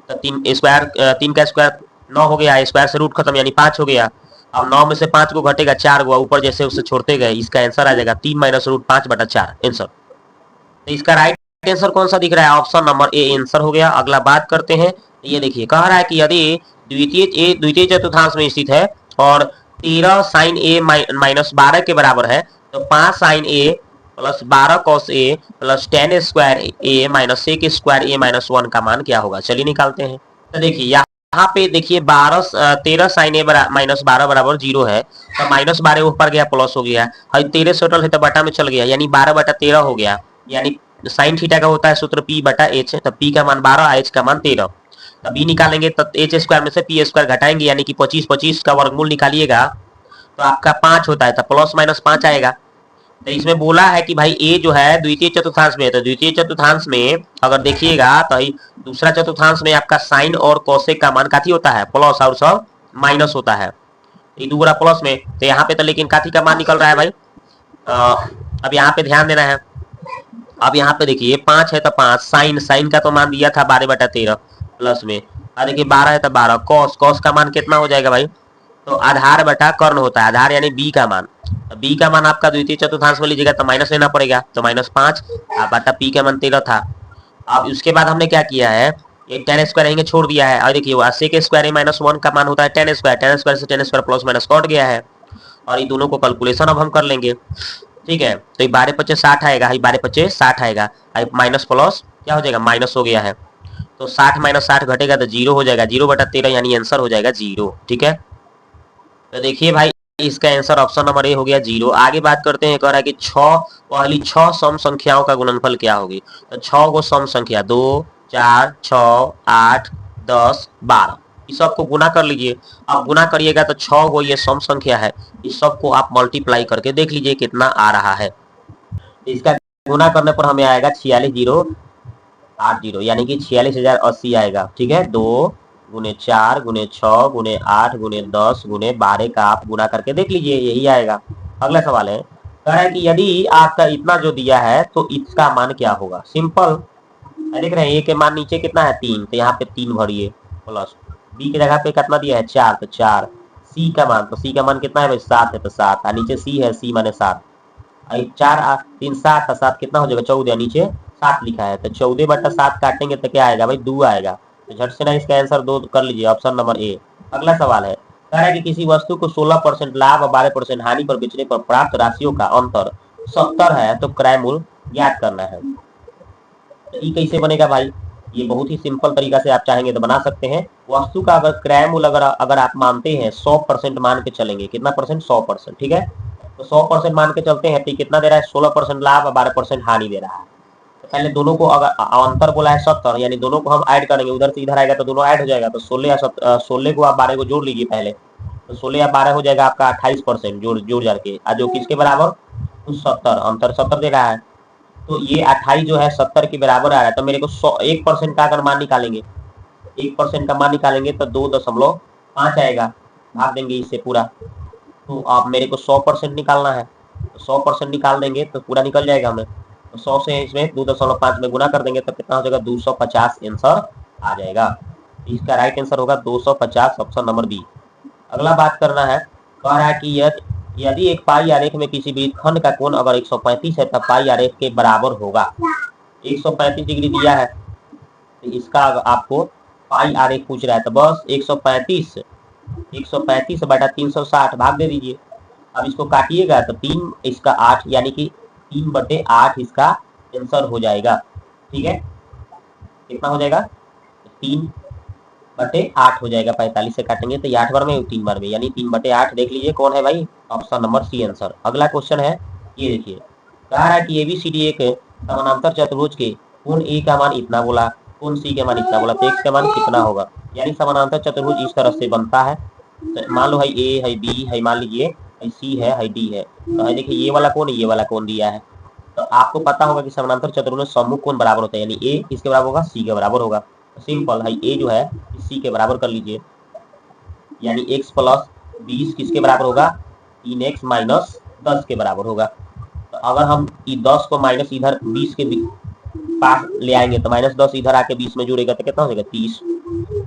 तो 3 का स्क्वायर 9 हो गया, स्क्वायर से रूट खत्म यानी 5 हो गया। अब 9 में से 5 को घटेगा 4 गो, ऊपर जैसे उसे छोड़ते गए, इसका आंसर आ जाएगा 3 माइनस √5/4 आंसर। तो इसका राइट आंसर कौन सा दिख रहा है, ऑप्शन नंबर ए आंसर हो गया। अगला बात करते हैं, ये देखिए कह रहा है कि यदि द्वितीय चतुर्थांश में स्थित है और 13 साइन ए माइनस 12 के बराबर है, तो 5 sign A plus 12 cos A plus 10 square A minus 1 square A minus 1 का मान क्या होगा। चलिए निकालते हैं। तो देखिए यहाँ पे देखिए 13 साइन ए माइनस 12 बराबर 0 है, तो -12 ऊपर गया प्लस हो गया, 13 टोटल है तो बटा में चल गया, यानी 12/13 हो गया, यानी साइन थीटा का होता है सूत्र P बटा H, तो P का मान 12, H का मान 13। तो B निकालेंगे तो H स्क्वायर में से P स्क्वायर घटाएंगे, यानी कि 25 का वर्गमूल निकालिएगा तो आपका 5 होता है, तो प्लस माइनस 5 आएगा। तो इसमें बोला है कि भाई ए जो है द्वितीय चतुर्थांश में है, तो द्वितीय चतुर्थांश में अगर देखिएगा तो दूसरा चतुर्थांश में आपका साइन और कोसेक का मान काफी होता है प्लस और सब माइनस होता है, ये दूसरा प्लस में। तो यहाँ पे तो लेकिन काफी का मान निकल रहा है भाई। अब यहाँ पे ध्यान देना है। अब यहाँ पे देखिए 5 है तो 5, साइन का तो मान दिया था 12/13 प्लस में, और देखिए 12 है तो 12, कॉस का मान कितना हो जाएगा भाई, तो आधार बटा कर्ण होता है, आधार यानी बी का मान। बी का मान आपका द्वितीय चतुर्थांश में लीजिएगा तो माइनस लेना पड़ेगा, तो -5 बटा पी का मान 13 था। अब उसके बाद हमने क्या किया है, ये tan स्क्वायर रहेंगे छोड़ दिया है, और देखिए 80 के स्क्वायर में -1 का मान होता है tan स्क्वायर से tan square plus minus cut गया है, और ये दोनों को कैलकुलेशन अब हम कर लेंगे। ठीक है, तो ये 12×5 60 आएगा, 12×5 60 आएगा, माइनस प्लस क्या हो जाएगा, माइनस हो गया है, तो 60 - 60 घटेगा तो 0 हो जाएगा, 0/13 यानी आंसर हो जाएगा 0। ठीक है, तो देखिए भाई इसका आंसर ऑप्शन नंबर ए हो गया 0। आगे बात करते हैं, कह रहा है कि पहली 6 सम संख्याओं का गुणनफल क्या होगी। तो 6 को सम संख्या 2, 4, 6, 8, 10, 12 इस सबको गुना कर लीजिए। अब गुना करिएगा तो 6 को ये सम संख्या है, इस सबको आप मल्टीप्लाई करके देख लीजिए कितना आ रहा है। इसका गुना करने पर हमें आएगा 46,080 यानी कि 46,080 आएगा। ठीक है, 2 गुने 4 गुने 6 गुने 8 गुने 10 गुने 12 का आप गुना करके देख लीजिए, यही आएगा। अगला सवाल है, कह रहा है कि यदि आपका इतना जो दिया है तो इसका मान क्या होगा। सिंपल, देख रहे हैं ए के मान नीचे कितना है 3, तो यहाँ पे 3 भरिए, प्लस बी की जगह पे कितना दिया है 4, तो 4। सी का मान, तो सी का मान कितना है भाई 7 है, तो 7, नीचे सी है, सी माने 7, 4 3 7 7 कितना हो जाएगा 14, नीचे 7 लिखा है, तो 14/7 काटेंगे तो क्या आएगा भाई 2 आएगा। तो झट से ना इसका आंसर 2 कर लीजिए, ऑप्शन नंबर ए। अगला सवाल है, कह रहा है कि किसी वस्तु को 16% लाभ और 12% हानि पर बेचने पर प्राप्त राशियों का अंतर 70 है, तो क्रय मूल्य ज्ञात करना है। तो ये कैसे बनेगा भाई, ये बहुत ही सिंपल तरीका से आप चाहेंगे तो बना सकते हैं। वस्तु का अगर क्रय मूल्य अगर आप मानते हैं 100% मान के चलेंगे, कितना परसेंट 100%, ठीक है, तो 100% मान के चलते हैं तो कितना दे रहा है 16% लाभ और 12% हानि दे रहा है। तो पहले दोनों को अगर अंतर बोला है 70, यानी दोनों को हम ऐड करेंगे, उधर से इधर आएगा तो दोनों ऐड हो जाएगा, तो 16 को आप 12 को जोड़ लीजिए पहले, तो 16 या 12 हो जाएगा आपका 28% जोड़ के, जो किसके बराबर 70, अंतर 70 दे रहा है, तो ये 28 जो है 70 के बराबर आ रहा है। तो मेरे को 1% का अगर मान निकालेंगे, 1% का मान निकालेंगे तो 2.5 आएगा, भाग देंगे इससे पूरा, तो आप मेरे को 100% निकालना है, तो 100% निकाल देंगे तो पूरा निकल जाएगा हमें, तो 100 से इसमें 2.5 में गुना कर देंगे तो कितना हो जाएगा 250 आंसर आ जाएगा। इसका राइट आंसर होगा 250, ऑप्शन नंबर बी। अगला बात करना है, कह रहा है कि यदि एक पाई आरेख में किसी वृत्तखंड का कोण अगर 135 है तब पाई आरेख के बराबर होगा। 135 डिग्री दिया है, तो इसका आपको पाई आरेख पूछ रहा है, तो बस 135 बटा 360 भाग दे दीजिए। अब इसको काटिएगा तो 3 इसका 8 यानी कि 3/8 इसका आंसर हो जाएगा। ठीक है, कितना हो जाएगा 3/8 हो जाएगा, 45 से काटेंगे तो 8 बार में 3 बार में, यानी 3/8 देख लीजिए कौन है भाई, ऑप्शन नंबर सी आंसर। अगला क्वेश्चन है, ये देखिए, कह रहा है कि एबीसीडी एक समानांतर चतुर्भुज के कोण ए का मान इतना बोला, कोण सी का मान इतना बोला, तो एक्स का मान कितना होगा। यानी समानांतर चतुर्भुज इस तरह से बनता है, तो मान लो है ए है बी है, मान लीजिए सी है डी है, तो देखिए ये वाला कोण ये वाला कोण दिया है, तो आपको पता होगा कि समानांतर चतुर्भुज में सम्मुख कोण बराबर होता है, यानी ए किसके बराबर होगा सी के बराबर होगा। सिंपल है, ए जो है सी के बराबर कर लीजिए, यानी x + 20 किसके बराबर होगा 3x - 10 के बराबर होगा। तो अगर हम 10 को माइनस इधर 20 के पास ले आएंगे तो -10 इधर आके 20 में जुड़ेगा तो कितना हो जाएगा 30।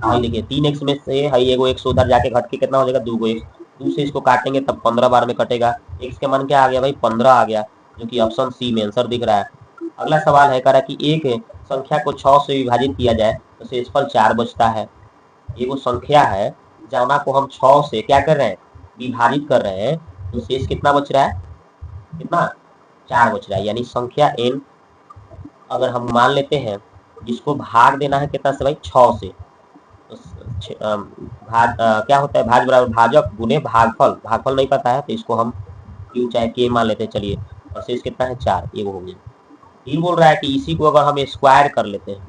हाँ देखिए 3x में से है एगो x उधर जाके घट के कितना हो जाएगा 2x, 2 से इसको काटेंगे तब 15 बार में कटेगा, x के मान क्या आ गया भाई 15 आ गया, जो कि ऑप्शन सी में आंसर दिख रहा है। अगला सवाल है, कह रहा है कि एक संख्या को 6 से विभाजित किया जाए तो शेषफल 4 बचता है। ये वो संख्या है जौना को हम 6 से क्या कर रहे हैं विभाजित कर रहे हैं, तो शेष कितना बच रहा है, कितना 4 बच रहा है। यानी संख्या n अगर हम मान लेते हैं जिसको भाग देना है कितना से भाई 6 से, तो क्या होता है भाज बराबर भाजक गुने भागफल, भागफल नहीं पता है तो इसको हम क्यू चाहे के मान लेते हैं, चलिए, और शेष कितना है 4, ये वो हो गया। फिर बोल रहा है कि इसी को अगर हम स्क्वायर कर लेते हैं,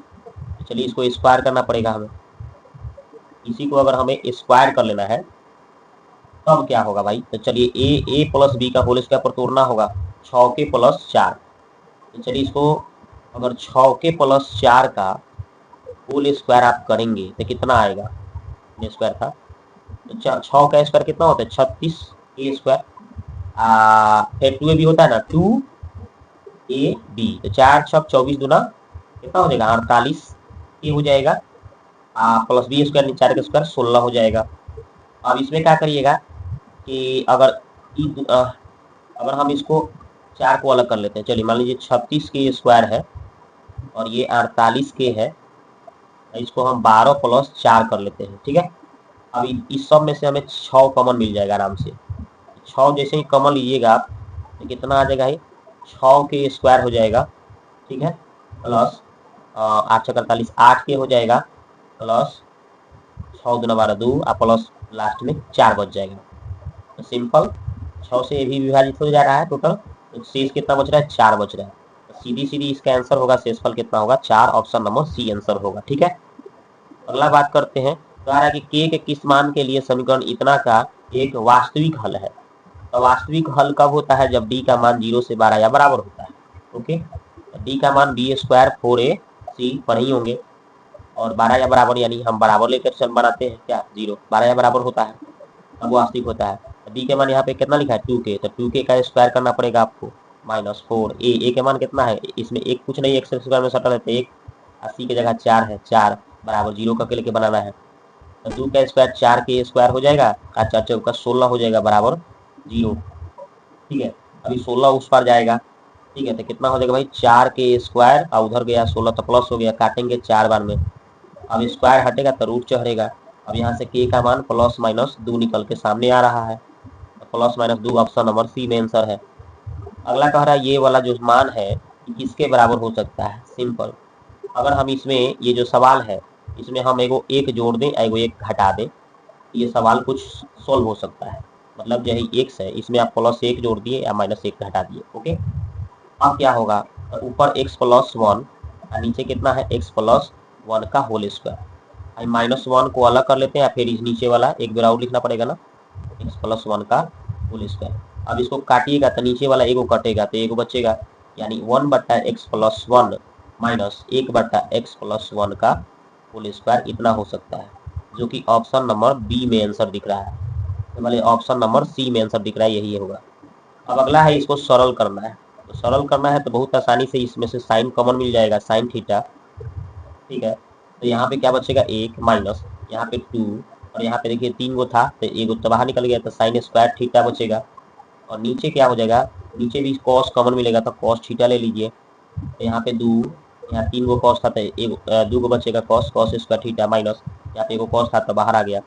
तो चलिए इसको स्क्वायर करना पड़ेगा हमें। इसी को अगर हमें स्क्वायर कर लेना है तब क्या होगा भाई, तो चलिए ए प्लस बी का होल स्क्वायर पर तोड़ना होगा, 6 के प्लस 4। तो चलिए इसको अगर 6 के प्लस 4 का होल स्क्वायर आप करेंगे तो कितना आएगा, स्क्वायर था तो 6 का स्क्वायर कितना होता है 36 ए स्क्वायर, फिर 2 भी होता है ना 2 ए बी, तो 4 छक 24 दूना कितना हो जाएगा 48 ए हो जाएगा, प्लस बी स्क्वायर 4 का स्क्वायर 16 हो जाएगा। अब इसमें क्या करिएगा कि अगर हम इसको 4 को अलग कर लेते हैं, चलिए मान लीजिए 36 के स्क्वायर है और ये 48 के है, इसको हम 12 प्लस 4 कर लेते हैं, ठीक है। अब इस सब में से हमें 6 कॉमन मिल जाएगा आराम से, 6 जैसे ही कॉमन लीजिएगा आप तो कितना आ जाएगा, 6 के स्क्वायर हो जाएगा, ठीक है, प्लस 8 छक 48 8 के हो जाएगा, प्लस 6 दूना 12 2 प्लस लास्ट में 4 बच जाएगा। तो सिंपल 6 से भी विभाजित हो जा रहा है टोटल, तो शेष कितना बच रहा है 4 बच रहा है, तो सीधी सीधी इसका आंसर होगा शेषफल कितना होगा 4, ऑप्शन नंबर सी आंसर होगा, ठीक है। अगला बात करते हैं, कह रहा है कि के किस मान के लिए समीकरण इतना का एक वास्तविक हल है। तो वास्तविक हल कब होता है, जब डी का मान 0 से 12 या बराबर होता है, ओके। डी का मान बी स्क्वायर 4ac पढ़े ही होंगे, और 12 या बराबर यानी हम बराबर लेकर चल बनाते हैं क्या 0 12 या बराबर होता है तब वास्तविक होता है। डी के मान यहाँ पे कितना लिखा है 2k, तो 2k का स्क्वायर करना पड़ेगा आपको -4 ए के मान कितना है, इसमें एक कुछ नहीं, एक स्क्वायर में सटा रहते एक, 80 की जगह 4 है, 4 बराबर 0 का लेके बनाना है, तो 2 का स्क्वायर 4 के स्क्वायर हो जाएगा, अच्छा चौका 16 हो जाएगा बराबर 0, ठीक है। अभी 16 उस पार जाएगा, ठीक है, तो कितना हो जाएगा भाई 4 के स्क्वायर और उधर गया 16 तो प्लस हो गया, काटेंगे 4 बार में, अब स्क्वायर हटेगा तो रूट चढ़ेगा। अब यहाँ से के का मान प्लस माइनस 2 निकल के सामने आ रहा है, तो plus minus 2 option number C में आंसर है। अगला कह रहा है ये वाला जो मान है किसके बराबर हो सकता है, सिंपल, अगर हम इसमें ये जो सवाल है इसमें हम एगो एक जोड़ दें एगो एक घटा दें, ये सवाल कुछ सोल्व हो सकता है, मतलब यही x है इसमें आप +1 जोड़ दिए या -1 घटा दिए, ओके। अब क्या होगा, ऊपर x + 1 और नीचे कितना है x + 1 का होल स्क्वायर, -1 को अलग कर लेते हैं या फिर इस नीचे वाला एक बार और लिखना पड़ेगा ना, x + 1 का होल स्क्वायर। अब इसको काटिएगा तो नीचे वाला एगो कटेगा तो एगो बचेगा, यानी 1/x + 1 माइनस 1/x + 1 का होल स्क्वायर इतना हो सकता है, जो कि ऑप्शन नंबर बी में आंसर दिख रहा है, तो वाले ऑप्शन नंबर सी में आंसर दिख रहा है, यही होगा। अब अगला है इसको सरल करना है, तो सरल करना है तो बहुत आसानी से इसमें से साइन कॉमन मिल जाएगा, साइन थीटा, ठीक है। तो यहाँ पे क्या बचेगा 1 माइनस यहाँ पे 2 और यहाँ पे देखिए 3 गो था तो एगो तो बाहर निकल गया, तो साइन स्क्वायर थीटा बचेगा, और नीचे क्या हो जाएगा, नीचे भी कॉस कॉमन मिलेगा तो कॉस थीटा ले लीजिए, तो यहाँ पे 2 यहाँ 3 गो कॉस था तो एक 2 गो बचेगा कॉस स्क्वायर थीटा माइनस यहाँ पे एगो कॉस था तो बाहर आ गया,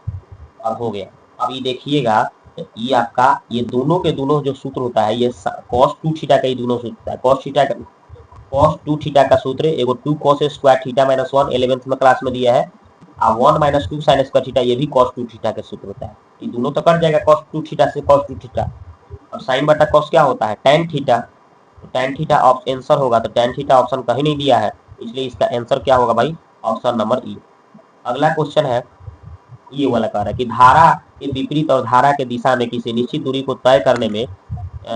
अब हो गया। अब ये देखिएगा ये आपका ये दोनों के दोनों जो सूत्र होता है ये cos 2 थीटा का ही दोनों सूत्र होता है, cos 2 थीटा का सूत्र एगो 2 cos स्क्वायर थीटा -1 11th में क्लास में दिया है, और 1 - 2 sin स्क्वायर थीटा ये भी cos 2 थीटा का सूत्र होता है, ये दोनों तो कट जाएगा cos 2 थीटा से cos 2 थीटा, और sin बटा cos क्या होता है tan थीटा, तो tan थीटा आंसर होगा, तो tan थीटा ऑप्शन कहीं नहीं दिया है, इसलिए इसका आंसर क्या होगा भाई ऑप्शन नंबर ई। अगला क्वेश्चन है ये वाला कह रहा है कि धारा के विपरीत और धारा के दिशा में किसी निश्चित दूरी को तय करने में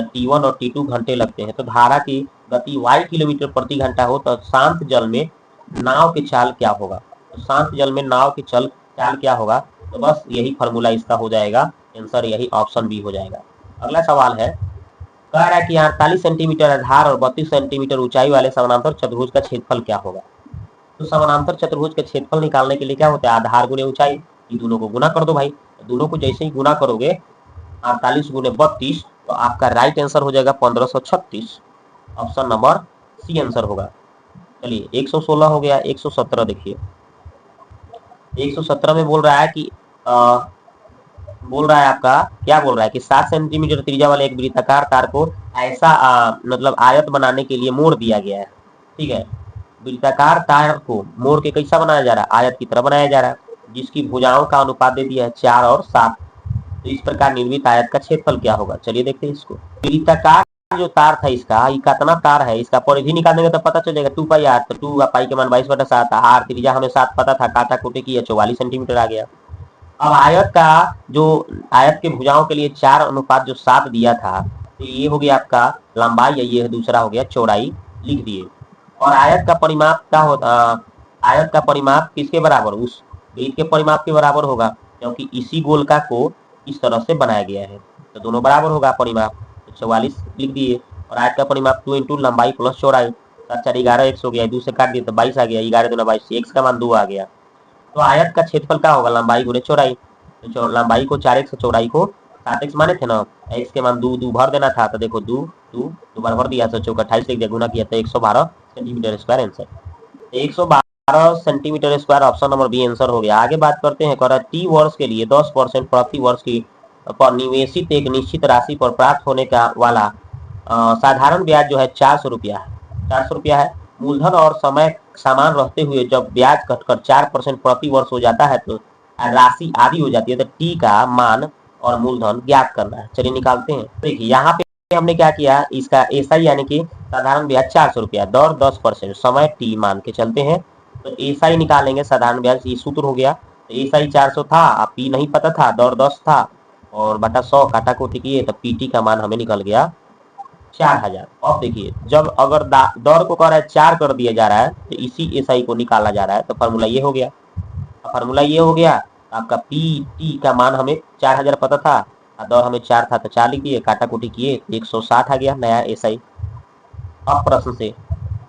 t1 और t2 घंटे लगते हैं, तो धारा की गति y किलोमीटर प्रति घंटा हो तो शांत जल में नाव की चाल क्या होगा, तो शांत जल में नाव की चाल क्या होगा, तो बस यही फॉर्मूला इसका हो जाएगा, आंसर यही ऑप्शन बी हो जाएगा। अगला सवाल है, कह रहा है कि 48 सेंटीमीटर आधार और 32 सेंटीमीटर ऊंचाई वाले समानांतर चतुर्भुज का क्षेत्रफल क्या होगा। तो समानांतर चतुर्भुज का क्षेत्रफल निकालने के लिए क्या होता है, आधार गुने ऊंचाई, इन दोनों को गुना कर दो भाई, दोनों को जैसे ही गुना करोगे 48 गुने 32 तो आपका राइट आंसर हो जाएगा 1536, ऑप्शन नंबर सी आंसर होगा। चलिए 116 हो गया, 117 देखिए 117 में बोल रहा है कि बोल रहा है आपका क्या बोल रहा है कि 7 सेंटीमीटर त्रिज्या वाले एक वृत्ताकार तार को ऐसा मतलब आयत बनाने के लिए मोड़ दिया गया है, ठीक है। वृत्ताकार तार को मोड़ के कैसा बनाया जा रहा है, आयत की तरह बनाया जा रहा है, जिसकी भुजाओं का अनुपात दे दिया है 4 और 7, तो इस प्रकार निर्मित आयत का क्षेत्रफल क्या होगा, चलिए देखते हैं इसको। वृत्ताकार जो तार था इसका, ये कितना तार है, इसका परिधि निकाल देंगे तो पता चल जाएगा 2 पाई आर। तो 2 पाई के मान 22/7, आर त्रिज्या हमें 7 पता था, काटा कुटी किया 44 सेंटीमीटर आ गया। अब आयत का जो आयत के भुजाओं के लिए 4:7 दिया था, तो ये हो गया आपका लंबाई, ये दूसरा हो गया चौड़ाई, लिख दिए। और आयत का परिमाप क्या होता, आयत का परिमाप किसके बराबर, उस वृत्त के परिमाप के बराबर होगा, क्योंकि इसी गोलका को इस तरह से बनाया गया है, तो दोनों बराबर होगा परिमाप। तो 44 लिख दिए। और आयत का परिमाप 2 इंटू लंबाई प्लस चौड़ाई, 4 11 x हो गया, 2 से काट दिए तो 22 आ गया, 11 दूना 22, x का मान 2 आ गया। तो आयत का क्षेत्रफल क्या होगा, लंबाई गुने चौड़ाई। तो लंबाई को 4x, चौड़ाई को 7x माने थे ना, x के मान 2 भर देना था, तो देखो 2 बार भर दिया, तो 28 लिख दिया, गुना किया तो 112 centimetre square answer. 112 centimetre square option number B answer हो गया। आगे बात करते हैं, कह टी वर्ष के लिए 10% प्रति वर्ष की पर निवेशित एक निश्चित राशि पर प्राप्त होने का वाला साधारण ब्याज जो है 400 रुपया है, 400 रुपया है। मूलधन और समय समान रहते हुए जब ब्याज घटकर 4% प्रति वर्ष हो जाता है तो राशि आधी हो जाती है। तो टी का मान और मूलधन ज्ञात करना है, चलिए निकालते हैं। देखिए यहाँ पे हमने क्या किया, इसका एसआई यानी कि साधारण ब्याज 400 रुपया, दर 10%, समय टी मान के चलते हैं। तो एसआई निकालेंगे, साधारण ब्याज, ये सूत्र हो गया। तो एसआई 400 था, अब पी नहीं पता था, दर 10 था, और बटा 100 काटा कोटि किए तो पीटी का मान हमें निकल गया 4000। अब देखिए, जब अगर दर को कह रहा है 4 कर दिया जा रहा है, तो इसी एसआई को निकाला जा रहा है, तो फार्मूला ये हो गया। फार्मूला ये हो गया, आपका पी टी का मान हमें 4000 पता था, दर हमें 4 था, तो 4 लिख दिए, काटा कुटी किए 160 आ गया नया एसआई। अब प्रश्न से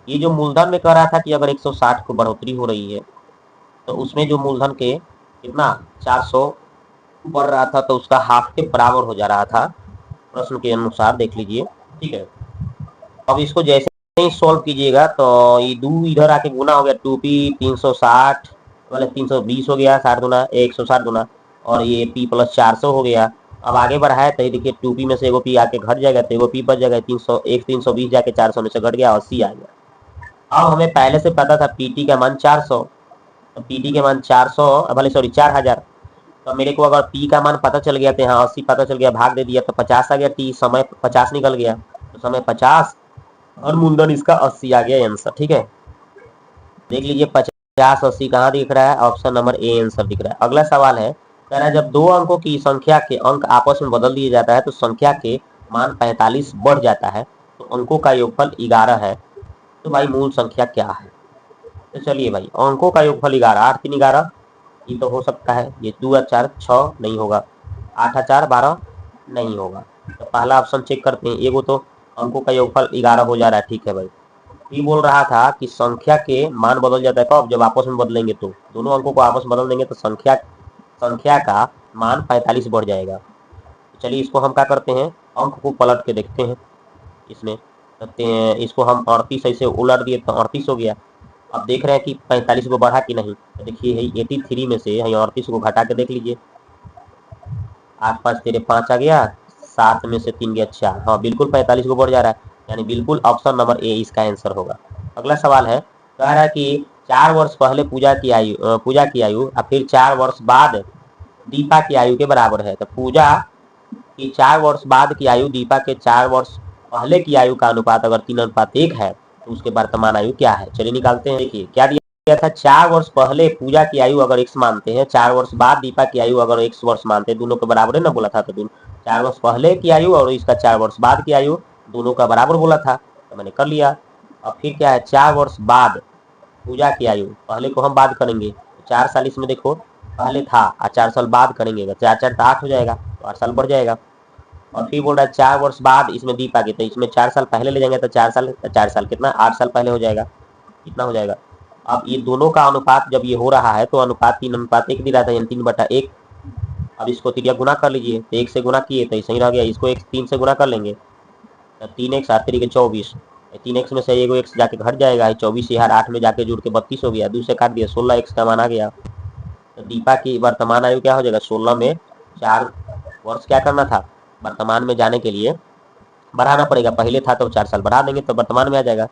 ये जो मूलधन में कह रहा था कि अगर 160 को बढ़ोतरी हो रही है, तो उसमें जो मूलधन के कितना 400 बढ़ रहा था, तो उसका हाफ के बराबर हो जा रहा था प्रश्न के अनुसार, देख लीजिए, ठीक है। अब इसको जैसे ही सॉल्व कीजिएगा तो ये 2 इधर आके गुना हो गया, 2p 360 वाले 320 हो गया, 60 दूना 160 दूना, और ये p प्लस 400 हो गया। अब आगे बढ़ाए तो ये देखिए 2p में से एगो p आके घट जाएगा, तो एगो p बच जाएगा, 320 जाके 400 में से घट गया, 80 आ गया। अब हमें पहले से पता था पीटी का मान 400, तो पीटी के मान 400 भले सॉरी 4000, तो मेरे को अगर पी का मान पता चल गया तो यहाँ 80 पता चल गया, भाग दे दिया तो 50 आ गया, टी समय 50 निकल गया, तो समय 50 और मूलधन इसका 80 आ गया आंसर, ठीक है। देख लीजिए 50 80 कहाँ दिख रहा है, ऑप्शन नंबर ए आंसर दिख रहा है। अगला सवाल है, कह रहा है जब दो अंकों की संख्या के अंक आपस में बदल दिया जाता है तो संख्या के मान 45 बढ़ जाता है, तो अंकों का योगफल 11 है, तो भाई मूल संख्या क्या है। तो चलिए भाई, अंकों का योगफल 11, 8 3 11, ये तो हो सकता है, ये 2 और 4 6 नहीं होगा, 8 और 4 12 नहीं होगा। तो पहला ऑप्शन चेक करते हैं, एगो तो अंकों का योगफल 11 हो जा रहा है, ठीक है भाई। ये बोल रहा था कि संख्या के मान बदल जाता है कब, जब आपस में बदलेंगे, तो दोनों अंकों को आपस में बदल देंगे तो संख्या का मान 45 बढ़ जाएगा। चलिए इसको हम क्या करते हैं, अंक को पलट के देखते हैं, इसमें करते हैं, इसको हम 38 ऐसे उलट दिए तो 38 हो गया। अब देख रहे हैं कि 45 को बढ़ा कि नहीं, तो देखिए 83 में से 38 को घटा के देख लीजिए, 8 5 तेरे 5 आ गया, 7 में से 3 गया 4, हाँ बिल्कुल 45 को बढ़ जा रहा है, यानी बिल्कुल ऑप्शन नंबर ए इसका आंसर होगा। अगला सवाल है, कह रहा है कि 4 वर्ष पहले पूजा की आयु और फिर 4 वर्ष बाद दीपा की आयु के बराबर है। तो पूजा की 4 वर्ष बाद की आयु दीपा के 4 वर्ष पहले की आयु का अनुपात अगर 3:1 है, तो उसके वर्तमान आयु क्या है, चलिए निकालते हैं। देखिए क्या दिया था, 4 वर्ष पहले पूजा की आयु अगर x मानते हैं, 4 वर्ष बाद दीपा की आयु अगर x वर्ष मानते हैं, दोनों के बराबर है ना बोला था, तो दोनों 4 वर्ष पहले की आयु और इसका 4 वर्ष बाद की आयु दोनों का बराबर बोला था, तो मैंने कर लिया। अब फिर क्या है, 4 वर्ष बाद पूजा की आयु, पहले को हम बाद करेंगे, 4 साल इसमें देखो पहले था और 4 साल बाद करेंगे, 4 4 तो 8 हो जाएगा, तो 8 साल बढ़ जाएगा। और फिर बोल रहा है 4 वर्ष बाद इसमें दीपा के, तो इसमें 4 साल पहले ले जाएंगे, तो 4 साल कितना 8 साल पहले हो जाएगा, कितना हो जाएगा। अब ये दोनों का अनुपात जब ये हो रहा है तो अनुपात 3:1 दिया था, यानी 3/1। अब इसको त्रिज्या गुना कर लीजिए, तो 1 से गुना किए तो सही रह गया, इसको 3 से गुना कर लेंगे, तो 3x 8 3 के 24, 3x में से एगो x जाके घट जाएगा, 24 यहाँ 8 में जाके जुड़ के 32 हो गया, 2 से काट दिया 16x का मान आ गया। तो दीपा की वर्तमान आयु क्या हो जाएगा, 16 में 4 वर्ष क्या करना था, वर्तमान में जाने के लिए बढ़ाना पड़ेगा, पहले था तो 4 साल बढ़ा देंगे तो वर्तमान में आ जाएगा,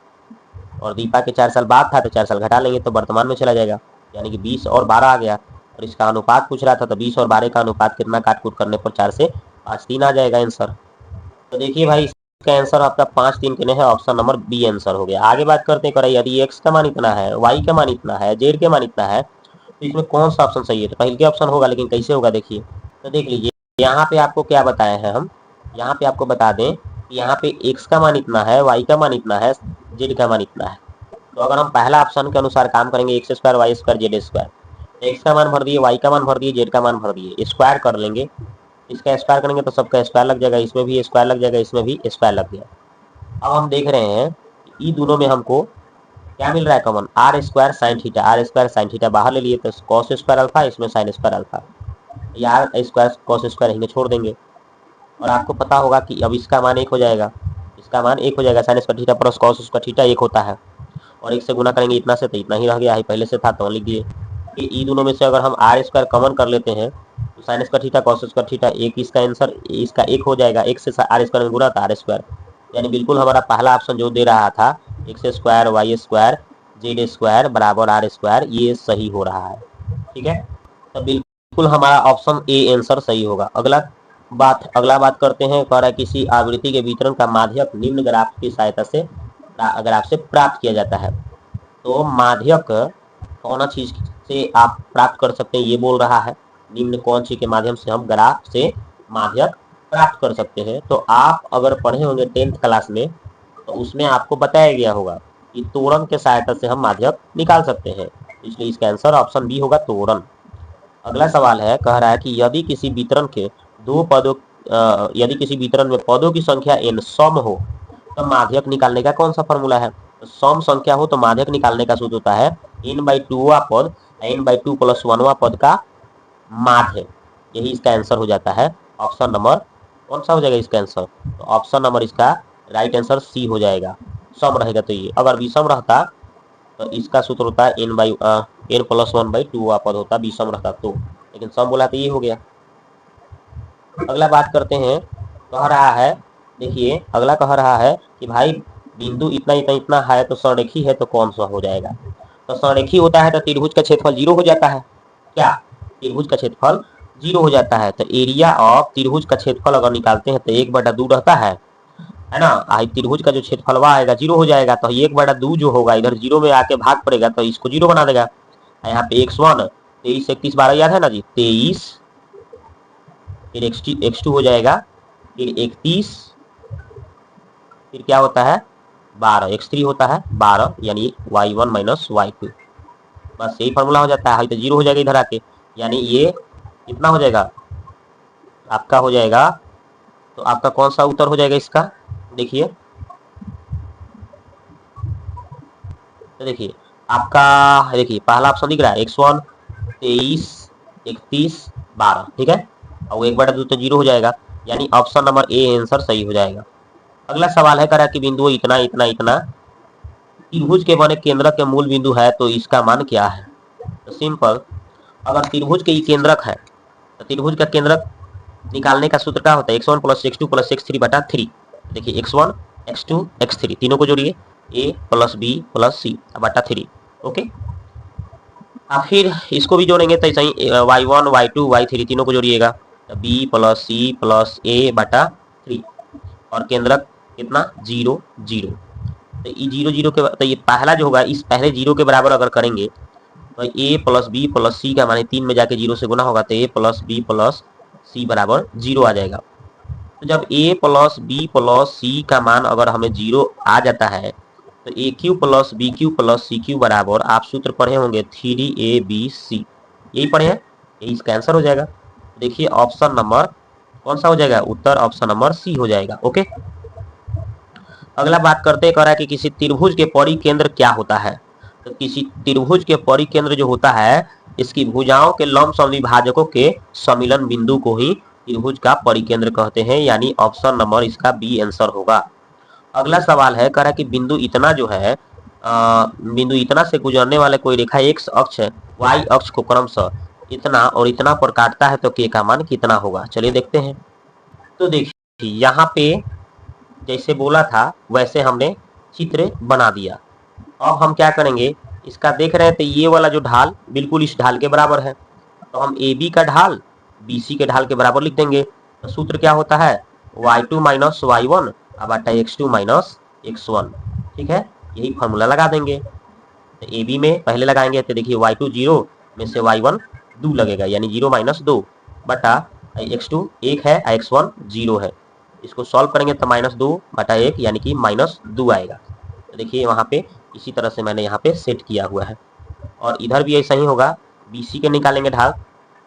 और दीपा के 4 साल बाद था तो 4 साल घटा लेंगे तो वर्तमान में चला जाएगा, यानी कि 20 और 12 आ गया। और इसका अनुपात पूछ रहा था, तो 20 और 12 का अनुपात कितना काट कूट करने पर 4 से 5 3 आ जाएगा आंसर। तो देखिए भाई इसका आंसर आपका 5 3 के है, ऑप्शन नंबर बी आंसर हो गया। आगे बात करते हैं, यदि एक्स का मान इतना है, वाई का मान इतना है, जेड का मान इतना है, तो इसमें कौन सा ऑप्शन सही है? तो पहले ऑप्शन होगा, लेकिन कैसे होगा देखिए। तो देख लीजिए, यहाँ पे आपको क्या बताए हैं हम, यहाँ पे आपको बता दें कि यहाँ पे एक्स का मान इतना है, वाई का मान इतना है, जेड का मान इतना है। तो अगर हम पहला ऑप्शन के अनुसार काम करेंगे, X square Y square Z square, X का मान भर दिए, वाई का मान भर दिए, जेड का मान भर दिए, स्क्वायर कर लेंगे। इसका स्क्वायर करेंगे तो सबका स्क्वायर लग जाएगा, इसमें भी स्क्वायर लग जाएगा, इसमें भी स्क्वायर लग गया। अब हम देख रहे हैं कि दोनों में हमको क्या मिल रहा है common, R square sine theta. R square sine theta बाहर ले लिए तो कॉस स्क्वायर अल्फा, इसमें sine square alpha, R square cos square यहीं छोड़ देंगे। और आपको पता होगा कि अब इसका मान 1 हो जाएगा, इसका मान 1 हो जाएगा, sine square theta plus cos square theta 1 होता है। और 1 से गुना करेंगे इतना से, तो इतना ही रह गया है, पहले से था तो लिख दिए कि ई दोनों में से अगर हम आर स्क्वायर कॉमन कर लेते हैं तो sine square theta cos square theta 1, इसका आंसर इसका 1 हो जाएगा। 1 से आर स्क्वायर में गुना था आर स्क्वायर, यानी बिल्कुल हमारा पहला ऑप्शन जो दे रहा था X square Y square Z square बराबर आर स्क्वायर, ये सही हो रहा है। ठीक है, तो बिल्कुल हमारा ऑप्शन ए आंसर सही होगा। अगला बात करते हैं, कह रहा है किसी आवृत्ति के वितरण का माध्यक निम्न ग्राफ की सहायता से ग्राफ से प्राप्त किया जाता है। तो माध्यक कौन चीज से आप प्राप्त कर सकते हैं, ये बोल रहा है निम्न कौन चीज के माध्यम से हम ग्राफ से माध्यक प्राप्त कर सकते हैं। तो आप अगर पढ़े होंगे 10th क्लास में, तो उसमें आपको बताया गया होगा कि त्वरण के सहायता से हम माध्यक निकाल सकते हैं, इसलिए इसका आंसर ऑप्शन बी होगा, त्वरण। अगला सवाल है, कह रहा है कि यदि किसी वितरण के यदि किसी वितरण में पदों की संख्या n सम हो तो माध्यक निकालने का कौन सा फॉर्मूला है? तो सम संख्या हो तो माध्यक निकालने का सूत्र होता है n/2वां पद n/2 + 1वां पद का माध्य। यही इसका आंसर हो जाता है। ऑप्शन नंबर कौन सा हो जाएगा इसका आंसर? तो ऑप्शन नंबर इसका राइट आंसर सी हो जाएगा। सम रहेगा तो ये, अगर विषम रहता तो इसका सूत्र होता है n + 1/2वां पद होता, विषम रहता तो, लेकिन सम बोला तो ये हो गया। अगला बात करते हैं, कह रहा है, देखिए अगला कह रहा है कि भाई बिंदु इतना इतना इतना है तो संरेखी है, तो कौन सा हो जाएगा? तो संरेखी होता है तो त्रिभुज का क्षेत्रफल 0 हो जाता है। क्या त्रिभुज का क्षेत्रफल 0 हो जाता है? तो एरिया ऑफ त्रिभुज का क्षेत्रफल अगर निकालते हैं तो 1/2 रहता है ना। त्रिभुज का जो क्षेत्रफल आएगा 0 हो जाएगा, तो 1/2 जो होगा इधर 0 में आके भाग पड़ेगा तो इसको 0 बना देगा। यहाँ पे x1 23 31 12 याद है ना जी, 23, फिर x2 हो जाएगा, फिर 31, फिर क्या होता है 12, x3 होता है 12, यानी y1 - y2, बस यही फॉर्मूला हो जाता है। तो 0 हो जाएगा इधर आके, यानी ये कितना हो जाएगा आपका, हो जाएगा तो आपका कौन सा उत्तर हो जाएगा इसका? देखिए, तो देखिए आपका, देखिए पहला ऑप्शन दिख रहा है x1 23 31 12, ठीक है, और 1/2 तो 0 हो जाएगा, यानी ऑप्शन नंबर ए आंसर सही हो जाएगा। अगला सवाल है, करा कि बिंदु इतना इतना इतना त्रिभुज के बने केंद्रक के मूल बिंदु है तो इसका मान क्या है? तो सिंपल, अगर त्रिभुज के केंद्रक है तो त्रिभुज का केंद्रक निकालने का सूत्र क्या होता है? x1 + x2 + x3/3। देखिए x1 x2 x3 तीनों को जोड़िए, a + b + c/3। ओके, फिर इसको भी जोड़ेंगे तो ऐसा ही y1 y2 y3 तीनों को जोड़िएगा, b + c + a/3, और केंद्रक कितना 0 0। तो ये 0 0 के, तो ये पहला जो होगा इस पहले 0 के बराबर अगर करेंगे तो a + b + c का माने 3 में जाके 0 से गुना होगा, तो a + b + c = 0 आ जाएगा। तो जब a + b + c का मान अगर हमें 0 आ जाता है तो aq + bq + cq बराबर, आप सूत्र पढ़े होंगे 3abc, यही पढ़े हैं, यही इसका आंसर हो जाएगा। देखिए ऑप्शन नंबर कौन सा हो जाएगा? उत्तर ऑप्शन नंबर सी हो जाएगा। ओके, अगला बात करते कह रहा है कि किसी त्रिभुज के परिकेंद्र क्या होता है? तो किसी त्रिभुज के परिकेंद्र जो होता है, इसकी भुजाओं के लंब समविभाजकों के सम्मिलन बिंदु को ही त्रिभुज का परिकेंद्र कहते हैं, यानी ऑप्शन नंबर इसका बी आंसर होगा। अगला सवाल है, कह रहा है कि बिंदु इतना जो है, बिंदु इतना से गुजरने वाले कोई रेखा x अक्ष y अक्ष को क्रमशः इतना और इतना पर काटता है तो k का मान कितना होगा? चलिए देखते हैं। तो देखिए यहाँ पे जैसे बोला था वैसे हमने चित्र बना दिया। अब हम क्या करेंगे, इसका देख रहे हैं तो ये वाला जो ढाल बिल्कुल इस ढाल के बराबर है, तो हम AB का ढाल BC के ढाल के बराबर लिख देंगे। तो सूत्र क्या होता है y2 - y1 अब आता है x2 माइनस x1, ठीक है, यही फॉर्मूला लगा देंगे। तो ए बी में पहले लगाएंगे तो देखिए y2 0 में से y1 2 लगेगा, यानी 0 माइनस 2 बटा x2 1 है, x1 0 है। इसको सॉल्व करेंगे तो माइनस 2 बटा 1 यानी कि माइनस 2 आएगा। तो देखिए वहाँ पे इसी तरह से मैंने यहाँ पे सेट किया हुआ है, और इधर भी ऐसा ही होगा। BC के निकालेंगे ढाल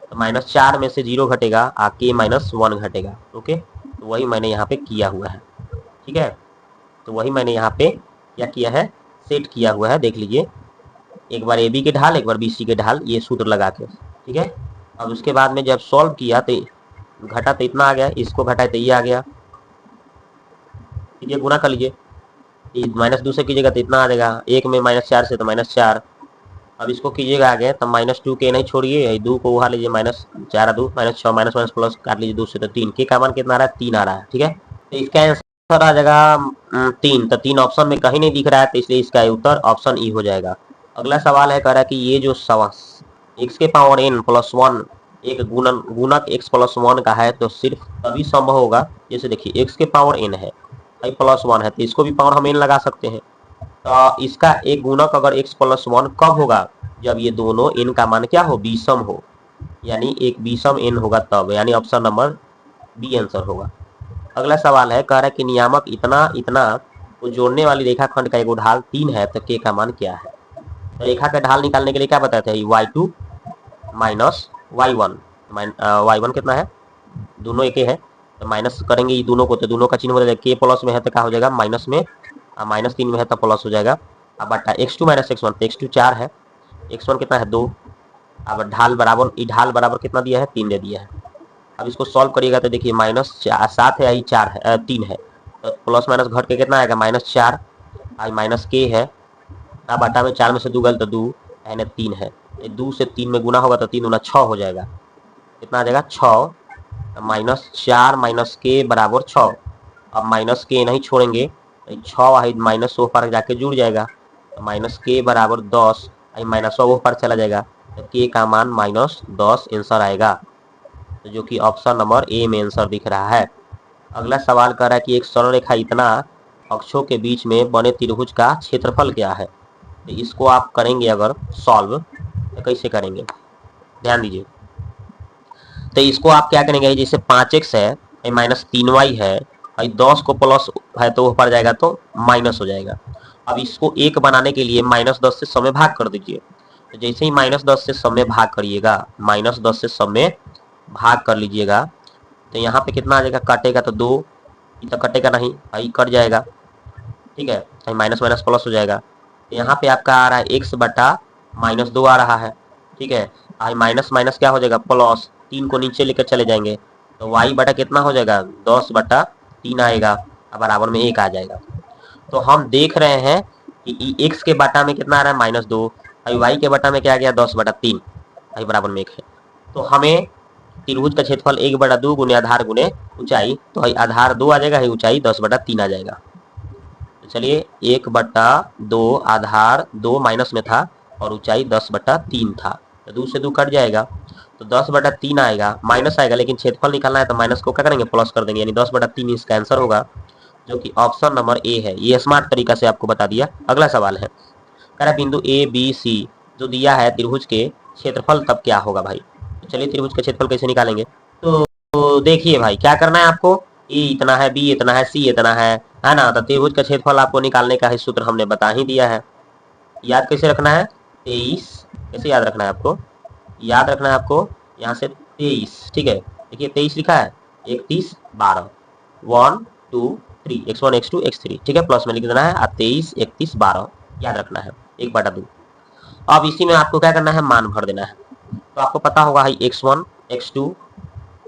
तो -4 में से 0 घटेगा, के -1 घटेगा। ओके, तो वही मैंने यहाँ पे किया हुआ है, ठीक है। तो वही मैंने यहाँ पे क्या किया है, सेट किया हुआ है, देख लीजिए। एक बार AB के ढाल, एक बार BC के ढाल, ये सूत्र लगा के, ठीक है। अब उसके बाद में जब सॉल्व किया तो घटा तो इतना आ गया, इसको घटाए तो ये आ गया, कीजिए गुना कर लीजिए, -2 से कीजिएगा तो इतना आ जाएगा, 1 में -4 से तो -4। अब इसको कीजिएगा आगे तो -2 के नहीं छोड़िए, 2 को उठा लीजिए, -4 2 -6 माइनस माइनस प्लस काट लीजिए 2 से तो 3, के का मान कितना आ रहा है, 3 आ रहा है, ठीक है। तो इसका आंसर आ जाएगा 3। तो 3 ऑप्शन में कहीं नहीं दिख रहा है, तो इसलिए इसका उत्तर ऑप्शन ई हो जाएगा। अगला सवाल है, कह रहा है कि ये जो x के पावर n प्लस 1 एक गुणक x प्लस 1 का है, तो सिर्फ तभी संभव होगा, जैसे देखिए x के पावर n है, प्लस 1 है, तो इसको भी पावर हम n लगा सकते हैं। तो इसका एक गुणक अगर x प्लस 1 कब होगा, जब ये दोनों n का मान क्या हो, विषम हो, यानी एक विषम n होगा तब, यानी ऑप्शन नंबर बी आंसर होगा। अगला सवाल है, कह रहा है कि नियामक इतना इतना को जोड़ने वाली रेखाखंड का एक ढाल 3 है, तो k का मान क्या है। तो रेखा का ढाल निकालने के लिए क्या बताते हैं, y2 माइनस y1, y1 कितना है, दोनों एक है, तो माइनस करेंगे ये दोनों को, तो दोनों का चिन्ह हो जाएगा, k प्लस में है तो क्या हो जाएगा, माइनस में, -3 में है तो प्लस हो जाएगा। अब बटा x2 माइनस x1, तो x2 4 है, x1 कितना है 2। अब ढाल बराबर, ई ढाल बराबर कितना दिया है, 3 दे दिया है। अब इसको सॉल्व करिएगा तो देखिए -7 है, 4 है, 3 है, तो प्लस माइनस घट के कितना आएगा, -4, आई माइनस के है। अब बटा में 4 में से 2 गल तो 2 यानी 3 है, 2 से 3 में गुना होगा तो 3 गुना 6 हो जाएगा, कितना आ जाएगा 6, -4 माइनस के बराबर 6। अब माइनस के नहीं छोड़ेंगे, 6 माइनस वो पर जाके जुड़ जाएगा, तो माइनस के बराबर 10, माइनस वो पर चला जाएगा, तो के का मान -10 आंसर आएगा, तो जो कि ऑप्शन नंबर ए में आंसर दिख रहा है। अगला सवाल कर रहा है कि एक सरल रेखा इतना अक्षों के बीच में बने त्रिभुज का क्षेत्रफल क्या है। तो इसको आप करेंगे अगर सॉल्व, तो कैसे करेंगे, ध्यान दीजिए। तो इसको आप क्या करेंगे, जैसे 5x है, -3y है, 10 को प्लस है तो वो पड़ जाएगा तो माइनस हो जाएगा। अब इसको एक बनाने के लिए -10 से सब में भाग कर दीजिए। तो जैसे ही -10 से सब में भाग करिएगा, -10 से सब में भाग कर लीजिएगा, तो यहाँ पे कितना आ जाएगा, कटेगा तो 2, ये तो कटेगा नहीं, भाई कट जाएगा, ठीक है, माइनस माइनस प्लस हो जाएगा। तो यहाँ पे आपका आ रहा है x बटा -2 आ रहा है, ठीक है, माइनस माइनस क्या हो जाएगा, प्लस, 3 को नीचे लेकर चले जाएंगे, तो y बटा कितना हो जाएगा, 10 बटा 3 आएगा, अब बराबर में 1 आ जाएगा। तो हम देख रहे हैं कि x के बटा में कितना आ रहा है, -2, y के बटा में क्या आ गया, 10 बटा 3, बराबर में 1 है। तो हमें त्रिभुज का क्षेत्रफल 1/2 गुने आधार गुने ऊंचाई, तो आधार 2 आ जाएगा, ऊंचाई 10 बटा 3 आ जाएगा। तो चलिए 1/2 आधार 2 माइनस में था और ऊंचाई 10 बटा 3 था, तो 2 से 2 कट जाएगा, तो 10 बटा 3 आएगा, माइनस आएगा, लेकिन क्षेत्रफल निकालना है तो माइनस को क्या करेंगे, प्लस कर देंगे, यानी 10 बटा 3 इसका आंसर होगा, जो कि ऑप्शन नंबर ए है। ये स्मार्ट तरीका से आपको बता दिया। अगला सवाल है, कह रहा बिंदु ए बी सी जो दिया है त्रिभुज के क्षेत्रफल तब क्या होगा भाई। तो चलिए त्रिभुज का क्षेत्रफल कैसे निकालेंगे, तो देखिए भाई क्या करना है आपको, ए इतना है, बी इतना है, सी इतना है ना। तो त्रिभुज का क्षेत्रफल आपको निकालने का ही सूत्र हमने बता ही दिया है। याद कैसे रखना है, 23, कैसे याद रखना है आपको, याद रखना है आपको यहाँ से 23, ठीक है। देखिए 23 लिखा है, 31 12, 1 2 3, x1 x2 x3, ठीक है, प्लस में लिख देना है, 23 31 12 याद रखना है, 1/2। अब इसी में आपको क्या करना है, मान भर देना है। तो आपको पता होगा x1 x2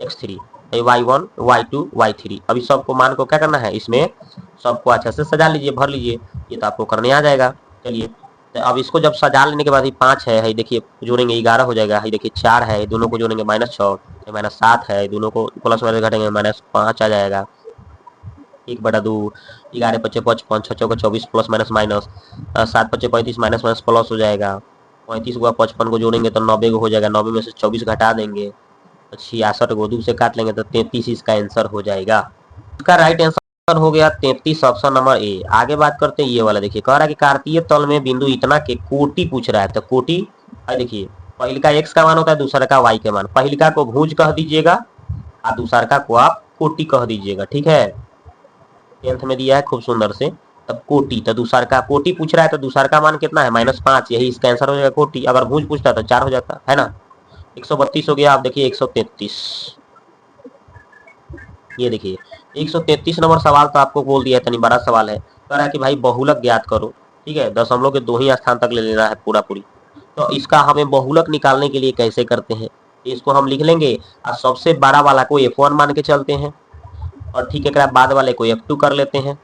x3, y1 y2 y3। अभी सबको मान को क्या करना है, इसमें सबको अच्छा से सजा लीजिए, भर लीजिए, ये तो आपको करने आ जाएगा। चलिए तो अब इसको जब सजा लेने के बाद 5 है, देखिए जोड़ेंगे 11 हो जाएगा, देखिए 4 है, दोनों को जोड़ेंगे -6, -7 है, दोनों को प्लस माइनस घटेंगे -5 आ जाएगा, 1/2, 11 × 5 = 55, 6 × 24 plus minus minus, 7 × 5 = 35 minus minus plus हो जाएगा, 35 को 55 को जोड़ेंगे तो 90 हो जाएगा, 90 में से 24 घटा देंगे, 66 को 2 से काट लेंगे तो 33 इसका आंसर हो जाएगा। इसका राइट आंसर हो गया 33 ऑप्शन नंबर ए। आगे बात करते हैं ये वाला, देखिए कह रहा है कि कार्तीय तल में बिंदु इतना के कोटि पूछ रहा है। तो कोटि देखिए पहले का x का मान होता है, दूसरा का y के मान। पहले का को भुज कह दीजिएगा और दूसरा का को आप कोटि कह दीजिएगा, ठीक है। 10th में दिया है खूब सुंदर से। तब कोटि, तो दूसरा का कोटि पूछ रहा है तो दूसरा का मान कितना है -5, यही इसका आंसर हो जाएगा कोटि। अगर भुज पूछता तो 4 हो जाता है ना। 132 हो गया। आप देखिए 133, ये देखिए 133 नंबर सवाल तो आपको बोल दिया है, तनी बड़ा सवाल है। कह रहा है कि भाई बहुलक ज्ञात करो, ठीक है। दशमलव के 2 ही स्थान तक ले लेना है पूरा पूरी। तो इसका हमें बहुलक निकालने के लिए कैसे करते हैं, इसको हम लिख लेंगे और सबसे बड़ा वाला को F1 मान के चलते हैं, और ठीक है बाद वाले को F2 कर लेते हैं,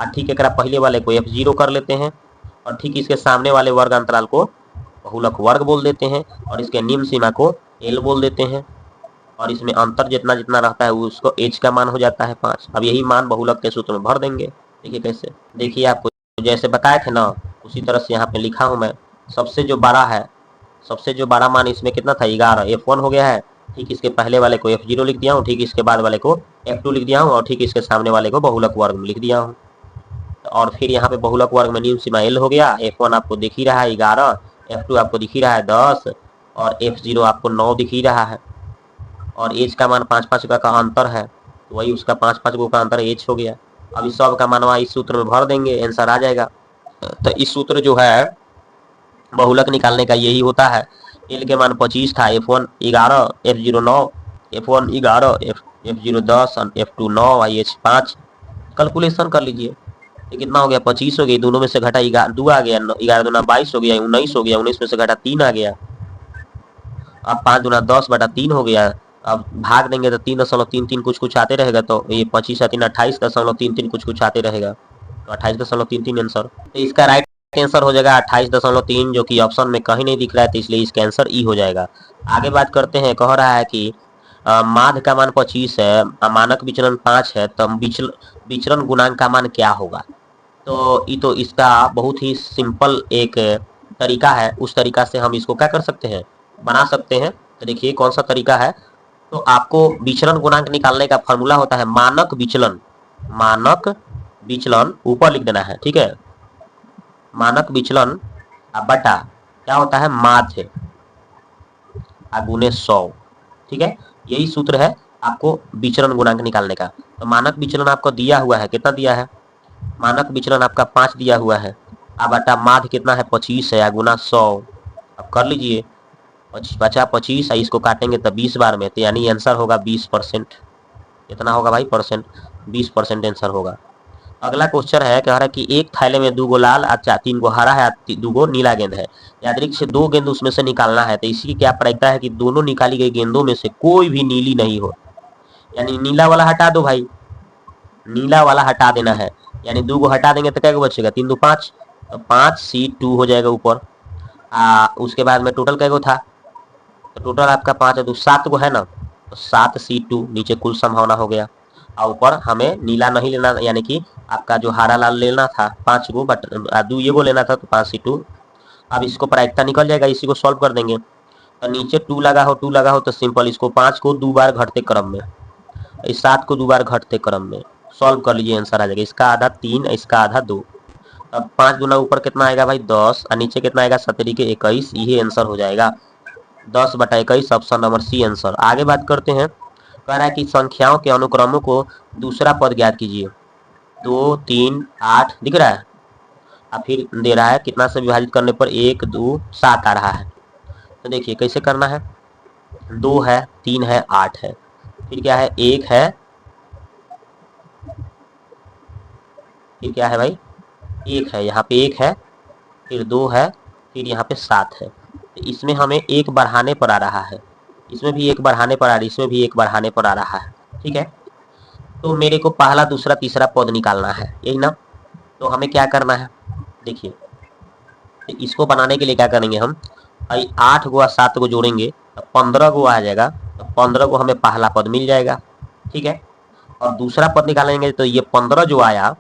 और ठीक है पहले वाले को F0 कर लेते हैं, और ठीक इसके सामने वाले वर्ग अंतराल को बहुलक वर्ग बोल देते हैं, और इसके निम्न सीमा को L बोल देते हैं, और इसमें अंतर जितना जितना रहता है उसको h का मान हो जाता है 5। अब यही मान बहुलक के सूत्र में भर देंगे। देखिए कैसे, देखिए आपको जैसे बताए थे ना उसी तरह से यहाँ पे लिखा हूँ मैं। सबसे जो बड़ा है, सबसे जो बड़ा मान इसमें कितना था 11, F1 हो गया है। ठीक इसके पहले वाले को F0 लिख दिया हूँ, ठीक इसके बाद वाले को F2 लिख दिया हूँ, और ठीक इसके सामने वाले को बहुलक वर्ग में लिख दिया हूँ। और फिर यहाँ पे बहुलक वर्ग में निम्न सीमा L हो गया। F1 आपको दिख ही रहा है 11, F2 आपको दिख ही रहा है 10, और F0 आपको 9 दिख ही रहा है, और एच का मान 5-5 का अंतर है, तो वही उसका 5-5 का अंतर एच हो गया। अब इस सब का मानवा इस सूत्र में भर देंगे, आंसर आ जाएगा। तो इस सूत्र जो है बहुलक निकालने का यही होता है। एल के मान 25 था, F1 11, F0 9, F1 11, F0 10, F2 9, IH 5। Calculation कर लीजिए, ये कितना हो गया 25 हो गई, दोनों में से घटा 2 आ गया, 11 दूना 22 हो गया, 19 हो गया, 19 में से घटा 3 आ गया। अब 5 दूना 10/3 हो गया। अब भाग देंगे तो 3.33 कुछ आते रहेगा, तो ये 25 3 28.33 कुछ आते रहेगा, तो 28.33 आंसर। तो इसका राइट आंसर हो जाएगा 28.3, जो कि ऑप्शन में कहीं नहीं दिख रहा है, तो इसलिए इसका आंसर ई हो जाएगा। आगे बात करते हैं, कह रहा है कि माध्य का मान 25 है, मानक विचलन 5 है, तो विचलन गुणांक का मान क्या होगा। तो ये तो इसका बहुत ही सिंपल एक तरीका है, उस तरीका से हम इसको क्या कर सकते हैं, बना सकते हैं। तो देखिए कौन सा तरीका है। तो आपको विचलन गुणांक निकालने का फॉर्मूला होता है मानक विचलन। मानक विचलन ऊपर लिख देना है, ठीक है। मानक विचलन बटा क्या होता है माध्य गुणे 100, ठीक है। यही सूत्र है आपको विचलन गुणांक निकालने का। तो मानक विचलन आपको दिया हुआ है, कितना दिया है, मानक विचलन आपका 5 दिया हुआ है, अब बटा माध्य कितना है 25 है, गुना 100। अब कर लीजिए, 25, इसको काटेंगे तो 20 बार में, तो यानी आंसर होगा 20%। कितना होगा भाई परसेंट, 20% आंसर होगा। अगला क्वेश्चन है, कह रहा है कि एक थैले में 2 गो लाल 3 गो हरा है, 2 गो नीला गेंद है, यादृच्छिक से 2 गेंद उसमें से निकालना है। तो इसकी क्या प्रायिकता है कि दोनों निकाली गई गेंदों में से कोई भी नीली नहीं हो, यानी नीला वाला हटा दो भाई, नीला वाला हटा देना है, यानी 2 गो हटा देंगे तो क्या बचेगा 3 2 5, तो 5C2 हो जाएगा ऊपर। उसके बाद में टोटल क्या था, तो टोटल आपका 5 है, तो 7 गो है ना, तो 7C2 नीचे कुल संभावना हो गया। और ऊपर हमें नीला नहीं लेना, यानी कि आपका जो हरा लाल लेना था 5 गो, बट 2 ये गो लेना था, तो 5C2। अब इसको प्रायिकता निकल जाएगा, इसी को सॉल्व कर देंगे। तो नीचे 2 लगा हो तो सिंपल इसको 5 को 2 बार घटते क्रम में, इस 7 को 2 बार घटते क्रम में सॉल्व कर लीजिए, आंसर आ जाएगा। इसका आधा 3, इसका आधा 2। अब 5 गुना ऊपर कितना आएगा भाई 10, और नीचे कितना आएगा 17 के 21, यही आंसर हो जाएगा 10/21, ऑप्शन नंबर सी आंसर। आगे बात करते हैं, कह रहा है कि संख्याओं के अनुक्रमों को दूसरा पद ज्ञात कीजिए। 2 3 8 दिख रहा है, और फिर दे रहा है कितना से विभाजित करने पर 1 2 7 आ रहा है। तो देखिए कैसे करना है, 2 है 3 है 8 है, फिर क्या है 1 है, फिर क्या है भाई 1 है, यहाँ पे 1 है, फिर 2 है, फिर यहाँ पे 7 है। तो इसमें हमें 1 बढ़ाने पर आ रहा है, इसमें भी 1 बढ़ाने पर आ रहा है, इसमें भी 1 बढ़ाने पर आ रहा है, ठीक है। तो मेरे को पहला दूसरा तीसरा पद निकालना है, यही ना। तो हमें क्या करना है, देखिए तो इसको बनाने के लिए क्या करेंगे हम, 8 गो और 7 को जोड़ेंगे तो 15 गो आ जाएगा, तो 15 को हमें पहला पद मिल जाएगा, ठीक है। और दूसरा पद निकालेंगे तो ये 15 जो आया,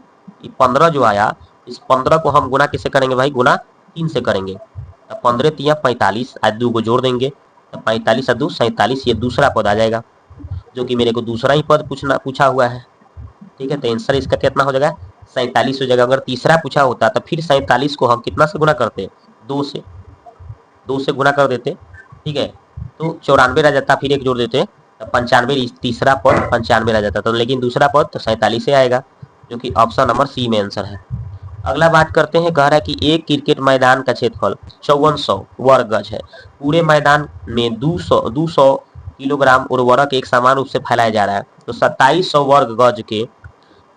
ये 15 जो आया, इस 15 को हम गुना किससे करेंगे भाई, गुना 3 से करेंगे। तो 15 3 45, आज 2 को जोड़ देंगे तो 45 और 2 47, ये दूसरा पद आ जाएगा, जो कि मेरे को दूसरा ही पद पूछा हुआ है। ठीक है, तो आंसर इसका कितना हो जाएगा, 47 हो जाएगा। अगर तीसरा पूछा होता तो फिर 47 को हम कितना से गुना करते, 2 से गुना कर देते, ठीक है, तो 94 रह जाता, फिर एक जोड़ देते तो 95, तीसरा पद 95 रह जाता, तो लेकिन दूसरा पद तो 47 से आएगा, जो कि ऑप्शन नंबर सी में आंसर है। अगला बात करते हैं, कह रहा है कि एक क्रिकेट मैदान का क्षेत्रफल 5400 वर्ग गज है। पूरे मैदान में 200 किलोग्राम उर्वरक एक समान रूप से फैलाया जा रहा है, तो 2700 वर्ग गज के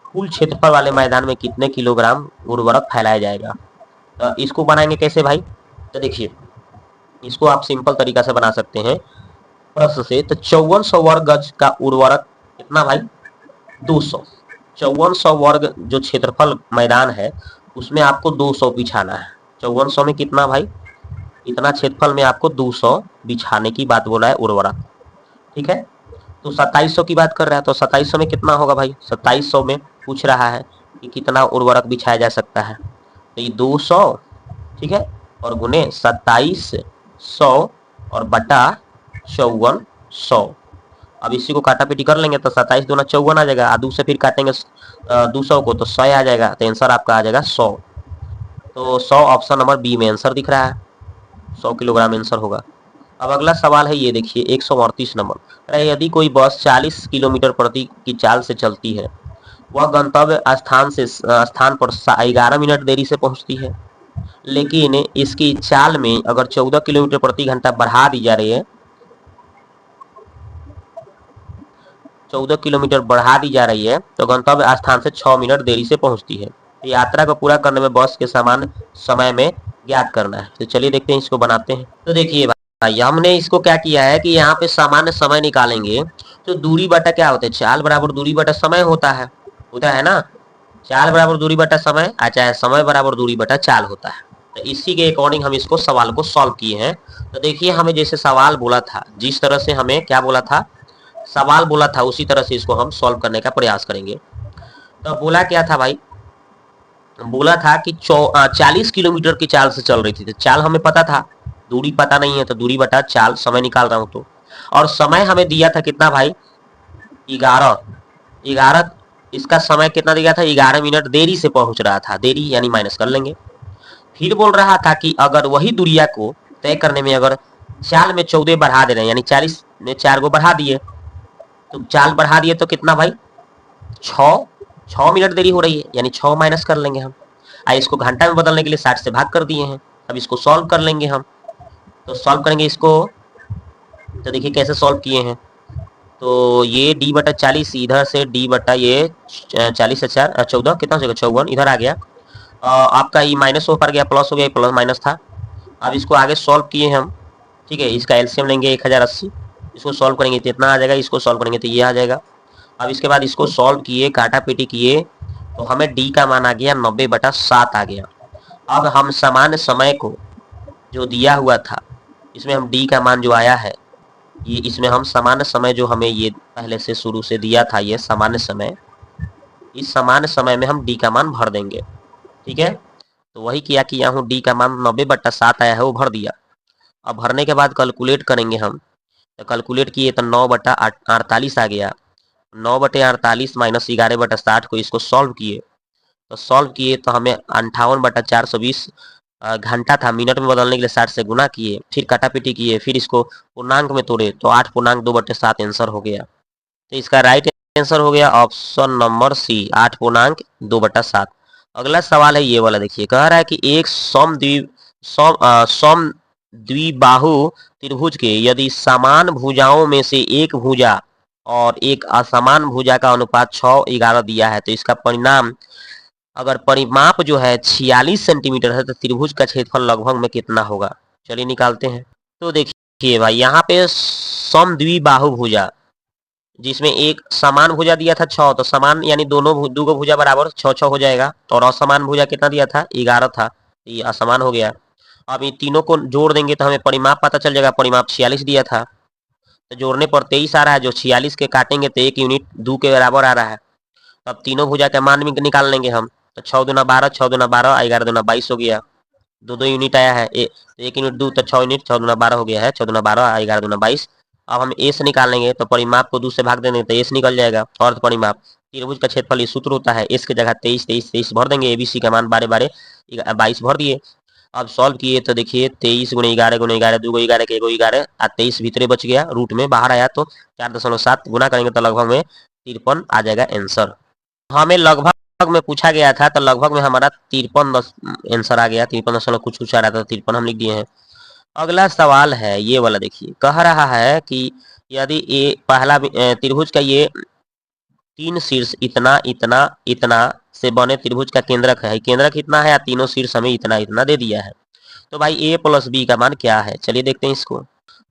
कुल क्षेत्रफल वाले मैदान में कितने किलोग्राम उर्वरक फैलाया जाएगा। तो इसको बनाएंगे कैसे भाई, तो देखिए इसको आप सिंपल तरीका से बना सकते हैं प्रश्न से। तो 5400 वर्ग गज का उर्वरक कितना भाई, 200। 5400 वर्ग जो क्षेत्रफल मैदान है उसमें आपको 200 बिछाना है। 5400 में कितना भाई, इतना क्षेत्रफल में आपको 200 बिछाने की बात बोला है उर्वरक, ठीक है। तो 2700 की बात कर रहा है, तो 2700 में कितना होगा भाई, 2700 में पूछ रहा है कि कितना उर्वरक बिछाया जा सकता है, तो ये 200, ठीक है, और गुने 2700 और बटा 5400। अब इसी को काटा पीटी कर लेंगे तो 27 दूना 54 आ जाएगा, 2 से फिर काटेंगे 200 को तो 100 आ जाएगा, तो आंसर आपका आ जाएगा 100। तो 100 ऑप्शन नंबर बी में आंसर दिख रहा है, 100 किलोग्राम आंसर होगा। अब अगला सवाल है, ये देखिए 138 नंबर, यदि कोई बस 40 किलोमीटर प्रति की चाल से चलती है, वह गंतव्य स्थान पर 11 मिनट देरी से पहुंचती है, लेकिन इसकी चाल में अगर 14 किलोमीटर प्रति घंटा बढ़ा दी जा रही है, 14 किलोमीटर बढ़ा दी जा रही है, तो गंतव्य स्थान से 6 मिनट देरी से पहुंचती है। यात्रा को पूरा करने में बस के समान समय में ज्ञात करना है। तो चलिए देखते हैं, इसको बनाते हैं। तो देखिए भाई हमने इसको क्या किया है कि यहाँ पे सामान्य समय निकालेंगे, तो दूरी बटा क्या होता है, चाल बराबर दूरी बटा समय होता है ना, चाल बराबर दूरी बटा समय, चाहे समय बराबर दूरी बटा चाल होता है। तो इसी के अकॉर्डिंग हम इसको सवाल को सॉल्व किए हैं। तो देखिए हमें जैसे सवाल बोला था, जिस तरह से हमें क्या बोला था, सवाल बोला था, उसी तरह से इसको हम सॉल्व करने का प्रयास करेंगे। तो बोला क्या था भाई, बोला था कि 40 किलोमीटर की चाल से चल रही थी, तो चाल हमें पता था, दूरी पता नहीं है, तो दूरी बटा चाल समय निकाल रहा हूं तो, और समय हमें दिया था कितना भाई, 11। इसका समय कितना दिया था, 11 मिनट देरी से पहुंच रहा था, देरी यानी माइनस कर लेंगे। फिर बोल रहा था कि अगर वही दूरिया को तय करने में अगर चाल में 14 बढ़ा दे रहे हैं, यानी 40 में 4 को बढ़ा दिए, तो चाल बढ़ा दिए तो कितना भाई, 6 मिनट देरी हो रही है, यानी 6 माइनस कर लेंगे हम। इसको घंटा में बदलने के लिए 60 से भाग कर दिए हैं। अब इसको सॉल्व कर लेंगे हम, तो सॉल्व करेंगे इसको, तो देखिए कैसे सॉल्व किए हैं। तो ये d बटा 40 इधर से d बटा ये 40 से 4 14 कितना हो जाएगा, 54 इधर आ गया। आपका ये माइनस हो पर गया, प्लस हो गया, प्लस माइनस था। अब इसको आगे सॉल्व किए हम, ठीक है, इसका एलसीएम लेंगे 1080, इसको सॉल्व करेंगे तो इतना आ जाएगा, इसको सॉल्व करेंगे तो ये आ जाएगा। अब इसके बाद इसको सॉल्व किए, काटा पीटी किए, तो हमें d का मान आ गया 90/7 आ गया। अब हम सामान्य समय को जो दिया हुआ था, इसमें हम d का मान जो आया है, ये इसमें हम सामान्य समय जो हमें ये पहले से शुरू से दिया था, ये सामान्य समय, इस सामान्य समय में हम d का मान भर देंगे, ठीक है। तो वही किया कि यहाँ d का मान 90/7 आया है, वो भर दिया। अब भरने के बाद कैलकुलेट करेंगे हम, तो कैलकुलेट किए तो 9/48 आ गया। 9/48 माइनस 11/60 को इसको सॉल्व किए, तो हमें 58/420 घंटा था, मिनट में बदलने के लिए 60 से गुना किए, फिर काटापीटी किए, फिर इसको पूर्णांक में तोड़े, तो 8.2/7 आंसर हो गया। तो इसका राइट आंसर हो गया ऑप्शन नंबर सी, 8.2/7। अगला सवाल है ये वाला, देखिए कह रहा है कि एक समद्विबाहु त्रिभुज के यदि समान भुजाओं में से एक भुजा और एक असमान भुजा का अनुपात 6:11 दिया है, तो इसका परिणाम अगर परिमाप जो है 46 सेंटीमीटर है, तो त्रिभुज का क्षेत्रफल लगभग में कितना होगा। चलिए निकालते हैं। तो देखिए भाई यहाँ पे समद्विबाहु भुजा, जिसमें एक समान भुजा दिया था 6, तो समान यानी दो भुजा बराबर 6 हो जाएगा, और असमान भुजा कितना दिया था, 11 था, ये असमान हो गया। अब ये तीनों को जोड़ देंगे तो हमें परिमाप पता चल जाएगा, परिमाप 46 दिया था, तो जोड़ने पर 23 आ रहा है, जो 46 के काटेंगे तो 1 यूनिट 2 के बराबर आ रहा है। अब तीनों भुजा के मान भी निकाल लेंगे हम, तो 6 दूना 12, 6 दूना 12, 11 दूना 22 हो गया, दो यूनिट आया है, 1 यूनिट 2 तो 6 यूनिट, 6 दूना 12 हो गया है, 6 दूना 12, 11 दूना 22। अब हम ए से निकालेंगे, तो परिमाप को 2 से भाग देंगे तो एस निकल जाएगा, अर्ध परिमाप। त्रिभुज का क्षेत्रफल ये सूत्र होता है, एस की जगह 23 23 23 भर देंगे, एबीसी का मान 12 12 22 भर दिए। अब सॉल्व किए तो देखिए 23 गुणे 11 गुणे 11 2 11 के 11 और 23 भीतरे बच गया, रूट में बाहर आया तो 4.7 गुना करेंगे तो लगभग में 53 आ जाएगा आंसर। हमें लगभग में पूछा गया था तो लगभग में हमारा 53 आंसर आ गया, 53 कुछ कुछ आ रहा था, 53 हम लिख दिए हैं। अगला सवाल है ये वाला, देखिए कह रहा है कि यदि ये पहला त्रिभुज का ये 3 शीर्ष इतना इतना इतना से बने त्रिभुज का केंद्रक है, केंद्रक कितना है या तीनों शीर्ष हमें इतना इतना दे दिया है, तो भाई ए प्लस बी का मान क्या है, चलिए देखते हैं इसको।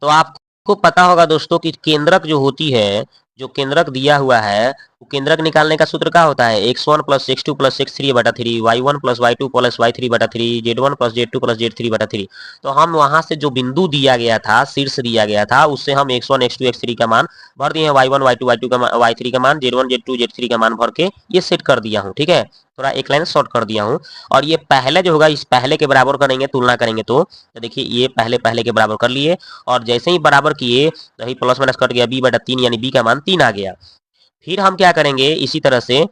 तो आपको पता होगा दोस्तों कि केंद्रक जो होती है, जो केंद्रक दिया हुआ है, वो केंद्रक निकालने का सूत्र क्या होता है, x1 plus x2 plus x3 बटा 3, y1 plus y2 plus y3 बटा 3, z1 plus z2 plus z3 बटा 3। तो हम वहां से जो बिंदु दिया गया था, शीर्ष दिया गया था, उससे हम x1 x2 x3 का मान भर दिए हैं, y1 y2 y2 का y3 का मान, z1 z2 z3 का मान भर के ये सेट कर दिया हूँ, ठीक है, थोड़ा एक लाइन शॉर्ट कर दिया हूँ। और ये पहले जो होगा इस पहले के बराबर करेंगे, तुलना करेंगे तो देखिए ये पहले पहले के बराबर कर लिए, और जैसे ही बराबर किए तो प्लस माइनस कट गया, बी बटा 3 यानी बी का मान 3 आ गया। फिर हम क्या करेंगे, इसी तरह से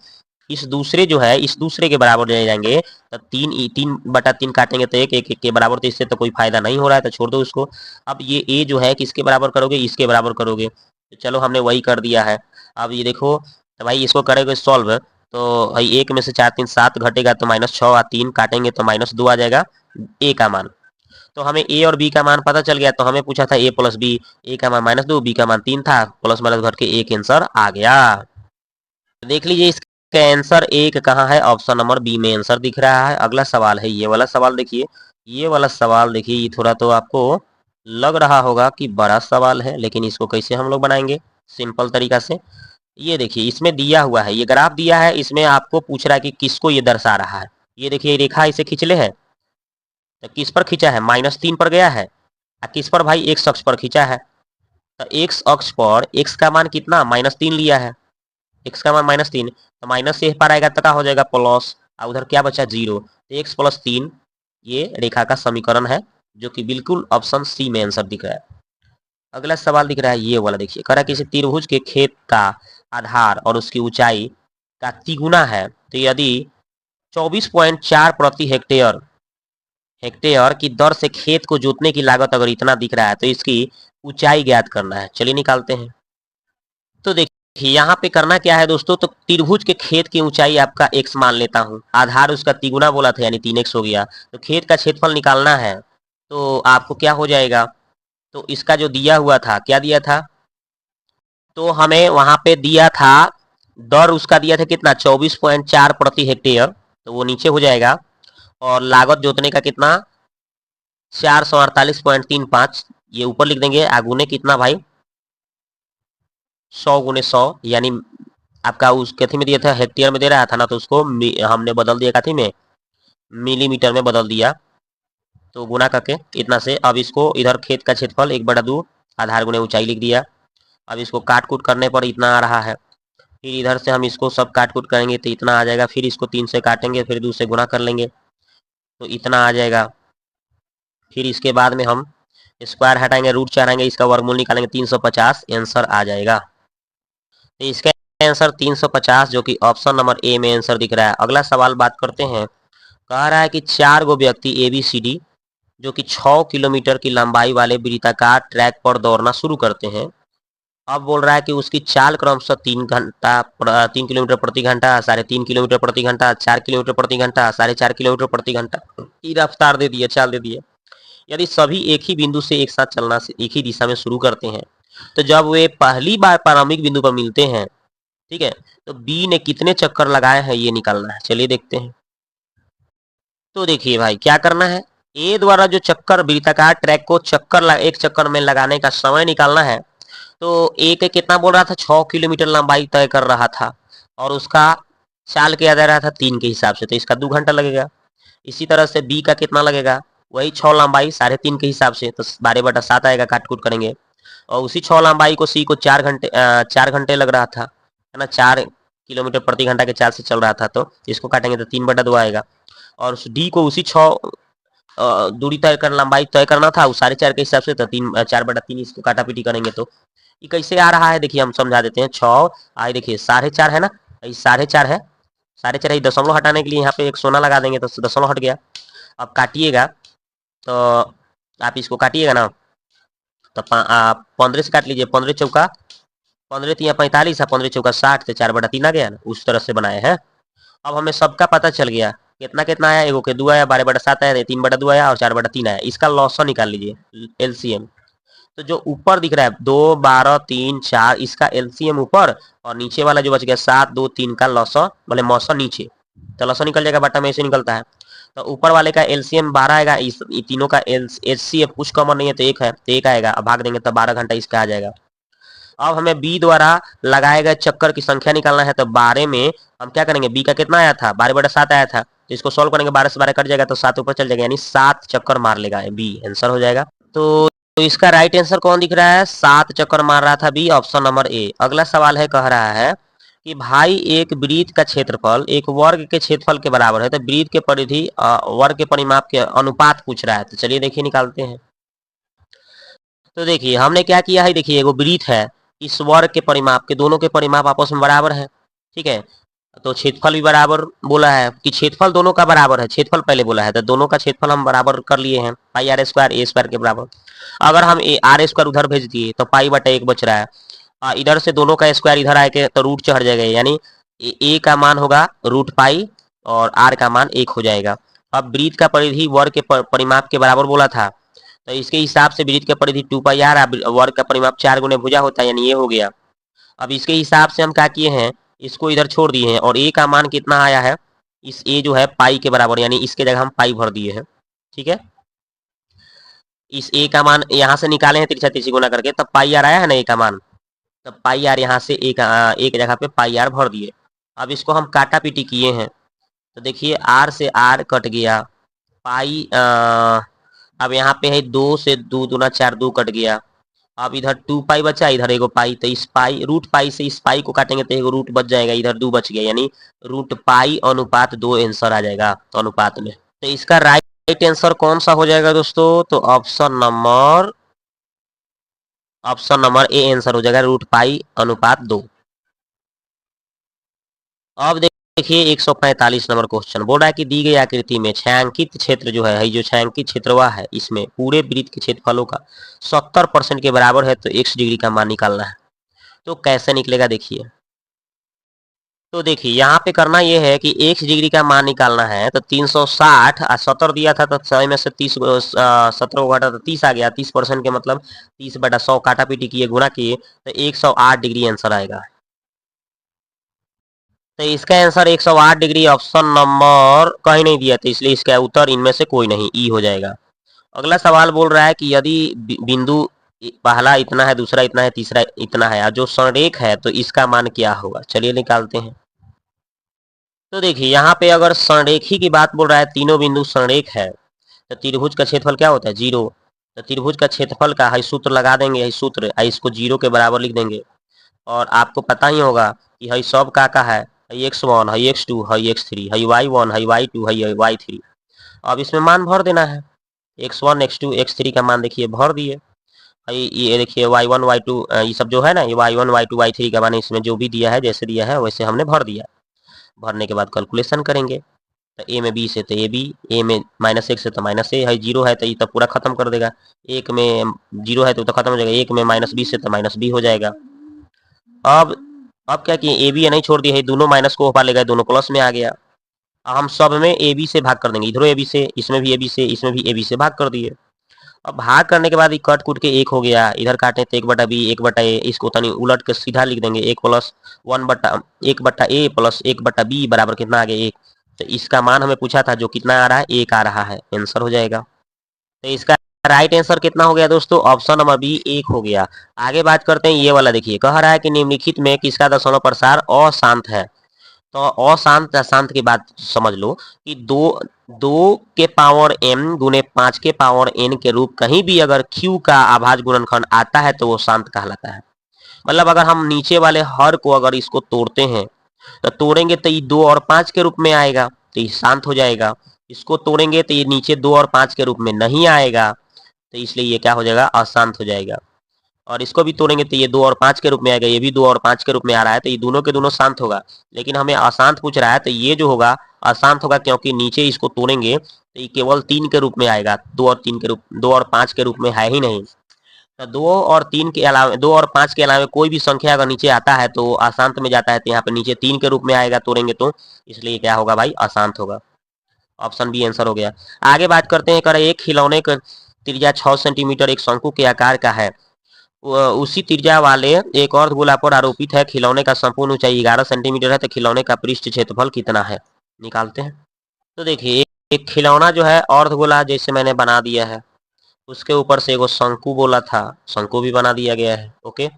इस दूसरे जो है इस दूसरे के बराबर ले जाएंगे, तो 3 काटेंगे तो एक एक के बराबर, तो इससे तो कोई फायदा नहीं हो रहा है तो छोड़ दो उसको। अब ये ए जो है किसके बराबर करोगे, इसके बराबर करोगे, तो चलो हमने वही कर दिया है। अब ये देखो तो भाई इसको करेंगे सॉल्व, तो भाई 1 में से 4 3 7 घटेगा तो -6 और 3 काटेंगे तो -2 आ जाएगा ए का मान। तो हमें ए और बी का मान पता चल गया, तो हमें पूछा था ए प्लस बी, ए का मान -2 बी का मान 3 था, प्लस माइनस घट के एक आंसर आ गया। देख लीजिए इसका आंसर एक कहाँ है, ऑप्शन नंबर बी में आंसर दिख रहा है। अगला सवाल है ये वाला सवाल, देखिए ये वाला सवाल देखिए, ये थोड़ा तो आपको लग रहा होगा कि बड़ा सवाल है, लेकिन इसको कैसे हम लोग बनाएंगे सिंपल तरीका से। ये देखिए इसमें दिया हुआ है, ये ग्राफ दिया है, इसमें आपको पूछ रहा है कि किसको ये दर्शा रहा है। ये देखिए रेखा इसे खींचले है, तो किस पर खींचा है, -3 पर गया है, और किस पर भाई एक्स अक्ष पर खींचा है। तो एक्स अक्ष पर एक्स का मान कितना -3 लिया है, एक्स का मान -3, तो माइनस से पर आएगा तो क्या हो जाएगा प्लस, और उधर क्या बचा 0, तो x + 3 ये रेखा का समीकरण है, जो कि बिल्कुल ऑप्शन सी में आंसर दिख रहा है। अगला सवाल दिख रहा है ये वाला, देखिए कह रहा है किसी त्रिभुज के खेत का आधार और उसकी ऊंचाई का तिगुना है, तो यदि 24.4 प्रति हेक्टेयर हेक्टेयर की दर से खेत को जोतने की लागत अगर इतना दिख रहा है, तो इसकी ऊंचाई ज्ञात करना है। चलिए निकालते हैं। तो देखिए यहाँ पे करना क्या है दोस्तों, तो त्रिभुज के खेत की ऊंचाई आपका x मान लेता हूँ, आधार उसका तिगुना बोला था यानी 3x हो गया, तो खेत का क्षेत्रफल निकालना है, तो आपको क्या हो जाएगा, तो इसका जो दिया हुआ था, क्या दिया था, तो हमें वहां पे दिया था दर उसका दिया था कितना 24.4 प्रति हेक्टेयर, तो वो नीचे हो जाएगा, और लागत जोतने का कितना 448.35, ये ऊपर लिख देंगे, आगुने कितना भाई 100 गुने 100, यानी आपका उस कथी में दिया था हेक्टेयर में दे रहा था ना, तो उसको हमने बदल दिया कथी में मिलीमीटर में बदल दिया, तो गुना करके इतना से। अब इसको इधर खेत का क्षेत्रफल 1/2 आधार गुने ऊंचाई लिख दिया। अब इसको काट कूट करने पर इतना आ रहा है, फिर इधर से हम इसको सब काट कूट करेंगे तो इतना आ जाएगा, फिर इसको 3 से काटेंगे, फिर 2 से गुना कर लेंगे तो इतना आ जाएगा। फिर इसके बाद में हम स्क्वायर हटाएंगे, रूट चढ़ाएंगे, इसका वर्गमूल निकालेंगे 350, आंसर आ जाएगा। तो इसका आंसर 350 जो कि ऑप्शन नंबर ए में आंसर दिख रहा है। अगला सवाल बात करते हैं, कह रहा है कि 4 गो व्यक्ति ABCD जो कि 6 किलोमीटर की लंबाई वाले वृत्ताकार ट्रैक पर दौड़ना शुरू करते हैं। अब बोल रहा है कि उसकी चाल क्रमशः 3 किलोमीटर प्रति घंटा, 3.5 किलोमीटर प्रति घंटा, 4 किलोमीटर प्रति घंटा, 4.5 किलोमीटर प्रति घंटा की रफ्तार दे दिए, चाल दे दिए। यदि सभी एक ही बिंदु से एक साथ चलना से एक ही दिशा में शुरू करते हैं, तो जब वे पहली बार प्रारंभिक बिंदु पर मिलते हैं, ठीक है, तो बी ने कितने चक्कर लगाए हैं ये निकालना है। चलिए देखते हैं। तो देखिए भाई क्या करना है, ए द्वारा जो चक्कर वृत्ताकार ट्रैक को एक चक्कर में लगाने का समय निकालना है। तो ए के कितना बोल रहा था 6 किलोमीटर लंबाई तय कर रहा था, और उसका चाल किया जा रहा था 3 के हिसाब से, तो इसका 2 घंटा लगेगा। इसी तरह से बी का कितना लगेगा, वही 6 लंबाई 3.5 के हिसाब से, तो 12/7 आएगा, काट कूट करेंगे। और उसी 6 लंबाई को सी को 4 घंटे लग रहा था, है ना, 4 किलोमीटर प्रति घंटा के चाल से चल रहा था, तो इसको काटेंगे तो 3/2 आएगा। और डी को उसी 6 दूरी तय कर लंबाई तय करना था, वो 4.5 के हिसाब से, तो 4/3 इसको काटा पीटी करेंगे तो ये कैसे आ रहा है, देखिए हम समझा देते हैं। 6 आए देखिए 4.5 है ना, 4.5 है, 4.5 है, दशमलव हटाने के लिए यहाँ पे एक सोना लगा देंगे तो दशमलव हट गया। अब काटिएगा तो आप इसको काटिएगा ना तो 15 से काट लीजिए, 15 चौका 15 तिया 45 है, 15 चौका 60 से 4/3 आ गया ना, उस तरह से बनाए हैं। अब हमें सबका पता चल गया कितना कितना आया, एगो के 2 आया, 12/7 आया, 3/2 आया और 4/3 आया। इसका लॉसन निकाल लीजिए एलसीएम। तो जो ऊपर दिख रहा है 2 12 3 4, इसका एलसीएम ऊपर और नीचे वाला जो बच गया 7 2 3 का लॉसन बोले मौसन नीचे, तो लॉसन निकल जाएगा, बटा में ऐसे निकलता है। तो ऊपर वाले का एलसीएम 12 आएगा, इस तीनों का एचसीएफ कुछ कॉमन नहीं है तो 1 है, तो 1 आएगा। अब भाग देंगे तो 12 घंटा इसका आ जाएगा। अब हमें बी द्वारा लगाए गए चक्कर की संख्या निकालना है, तो 12 में हम क्या करेंगे, बी का कितना आया था 12/7 आया था, तो इसको सोल्व करेंगे, 12 से 12 कट जाएगा तो 7 ऊपर चल जाएगा, यानी 7 चक्कर मार लेगा, बी आंसर हो जाएगा। तो इसका राइट आंसर कौन दिख रहा है, 7 चक्कर मार रहा था बी, ऑप्शन नंबर ए। अगला सवाल है, कह रहा है कि भाई एक वृत्त का क्षेत्रफल एक वर्ग के क्षेत्रफल के बराबर है, तो वृत्त के परिधि वर्ग के परिमाप के अनुपात पूछ रहा है। तो चलिए देखिए निकालते हैं। तो देखिए हमने क्या किया है, देखिए एगो वृत्त है, इस वर्ग के परिमाप के दोनों के परिमाप आपस में बराबर है, ठीक है। तो क्षेत्रफल भी बराबर बोला है कि क्षेत्रफल दोनों का बराबर है, क्षेत्रफल पहले बोला है तो दोनों का क्षेत्रफल हम बराबर कर लिए हैं, पाई आर स्क्वायर ए स्क्वायर के बराबर। अगर हम आर स्क्वायर उधर भेज दिए तो पाई/1 बच रहा है, इधर से दोनों का स्क्वायर इधर आके तो रूट चढ़ जाएगा, यानी ए का मान होगा √पाई और आर का मान 1 हो जाएगा। अब वृत्त का परिधि वर्ग के परिमाप के बराबर बोला था, तो इसके हिसाब से वृत्त का परिधि 2πr, वर्ग का परिमाप 4 गुने भुजा होता है, यानी ये हो गया। अब इसके हिसाब से हम क्या किए हैं, इसको इधर छोड़ दिए हैं और ए का मान कितना आया है, इस ए जो है पाई के बराबर, यानी इसके जगह हम पाई भर दिए हैं, ठीक है। इस ए का मान यहाँ से निकाले हैं तिरछा तिरछी गुना करके, तब पाई आर आया है ना ए का मान, तब पाई आर यहाँ से एक जगह पे पाई आर भर दिए। अब इसको हम काटा पीटी किए हैं, तो देखिए आर से आर कट गया, पाई अब यहाँ पे है 2 से 2 दूना 4, 2 कट गया। अब इधर 2 पाई बचा, इधर एगो पाई, तो इस पाई √पाई से इस पाई को काटेंगे तो एगो रूट बच जाएगा, इधर 2 बच गया, यानी √पाई अनुपात 2 आंसर आ जाएगा तो अनुपात में। तो इसका राइट आंसर कौन सा हो जाएगा दोस्तों, तो ऑप्शन नंबर ए आंसर हो जाएगा, √पाई अनुपात 2। अब देखिए 145 नंबर क्वेश्चन बोल रहा है कि दी गई आकृति में छायांकित क्षेत्र जो है जो छायांकित क्षेत्रवा है, इसमें पूरे वृत्त के क्षेत्रफलों का 70% के बराबर है, तो x डिग्री का मान निकालना है। तो कैसे निकलेगा देखिए। तो देखिए यहाँ पे करना ये है कि x डिग्री का मान निकालना है, तो 360 और 70 दिया था, तो 100 में से 30 17 को घटा तो 30 आ गया, 30% के मतलब 30/100 काटा पीटी किए गुणा किए तो 108 डिग्री आंसर आएगा। तो इसका आंसर 108 डिग्री, ऑप्शन नंबर कहीं नहीं दिया, तो इसलिए इसका उत्तर इनमें से कोई नहीं, ई हो जाएगा। अगला सवाल बोल रहा है कि यदि बिंदु पहला इतना है, दूसरा इतना है, तीसरा इतना है और जो संरेख है, तो इसका मान क्या होगा, चलिए निकालते हैं। तो देखिए यहाँ पे अगर संरेखी की बात बोल रहा है, तीनों बिंदु संरेख है, तो त्रिभुज का क्षेत्रफल क्या होता है 0, तो त्रिभुज का क्षेत्रफल का है सूत्र लगा देंगे, है सूत्र इसको 0 के बराबर लिख देंगे। और आपको पता ही होगा कि हई सब का है, x1 है, x2 है, x3 है, y1 है, y2 है, y3। अब इसमें मान भर देना है, x1 x2 x3 का मान देखिए भर दिए, ये देखिए y1 y2 ये सब जो है ना, ये y1 y2 y3 का मान इसमें जो भी दिया है, जैसे दिया है वैसे हमने भर दिया। भरने के बाद कैलकुलेशन करेंगे, तो ए में बी से तो ए बी, ए में -1 से तो -a है, 0 है तो ये तो पूरा खत्म कर देगा, एक में 0 है तो खत्म हो जाएगा, एक में -b से तो -b हो जाएगा। अब क्या किए, ए बी नहीं छोड़ दिया है, दोनों माइनस को हटा लेगा, दोनों प्लस में आ गया। हम सब में ए बी से भाग कर देंगे, इधर ए बी से, इसमें भी ए बी से, इसमें भी ए बी से भाग कर दिए। अब भाग करने के बाद ये कट कूट के 1 हो गया, इधर काटे तो 1/b 1/a, इसको तनी उलट के सीधा लिख देंगे, 1 + 1/a प्लस 1/b बराबर कितना आ गया 1। तो इसका मान हमें पूछा था जो कितना आ रहा है 1 आ रहा है, आंसर हो जाएगा। तो इसका राइट आंसर कितना हो गया दोस्तों, ऑप्शन नंबर बी 1 हो गया। आगे बात करते हैं ये वाला, देखिए कह रहा है कि निम्नलिखित में किसका दशमलव प्रसार अशांत है। तो अशांत अशांत की बात समझ लो कि 2 के पावर m गुने 5 के पावर n के रूप कहीं भी अगर q का अभाज्य गुणनखंड आता है तो वो शांत कहलाता है। मतलब अगर हम नीचे वाले हर को अगर इसको तोड़ते हैं, तो तोड़ेंगे तो ये 2 और 5 के रूप में आएगा, तो ये शांत हो जाएगा। इसको तोड़ेंगे तो ये नीचे 2 और 5 के रूप में नहीं आएगा, तो इसलिए ये क्या हो जाएगा, अशांत हो जाएगा। और इसको भी तोड़ेंगे तो ये 2 और 5 के रूप में आएगा, ये भी 2 और 5 के रूप में आ रहा है, तो ये दोनों के दोनों शांत होगा। लेकिन हमें अशांत पूछ रहा है, तो ये जो होगा अशांत होगा, क्योंकि नीचे इसको तोड़ेंगे तो ये केवल 3 के रूप में आएगा, 2 और 3 के रूप, 2 और 5 के रूप में है ही नहीं। तो 2 और 3 के अलावा, 2 और 5 के अलावा कोई भी संख्या अगर नीचे आता है तो अशांत में जाता है, तो यहाँ पे नीचे 3 के रूप में आएगा तोड़ेंगे तो, इसलिए क्या होगा भाई, अशांत होगा। ऑप्शन बी आंसर हो गया। आगे बात करते हैं, कर एक खिलौने का त्रिज्या 6 सेंटीमीटर एक शंकु के आकार का है, उसी त्रिज्या वाले एक और गोला पर आरोपित है, खिलौने का संपूर्ण ऊंचाई 11 सेंटीमीटर है, तो खिलौने का पृष्ठ क्षेत्रफल कितना है, निकालते हैं। तो देखिए, एक खिलौना जो है अर्धगोला जैसे मैंने बना दिया है, उसके ऊपर से एगो शंकु बोला था, शंकु भी बना दिया गया है, ओके।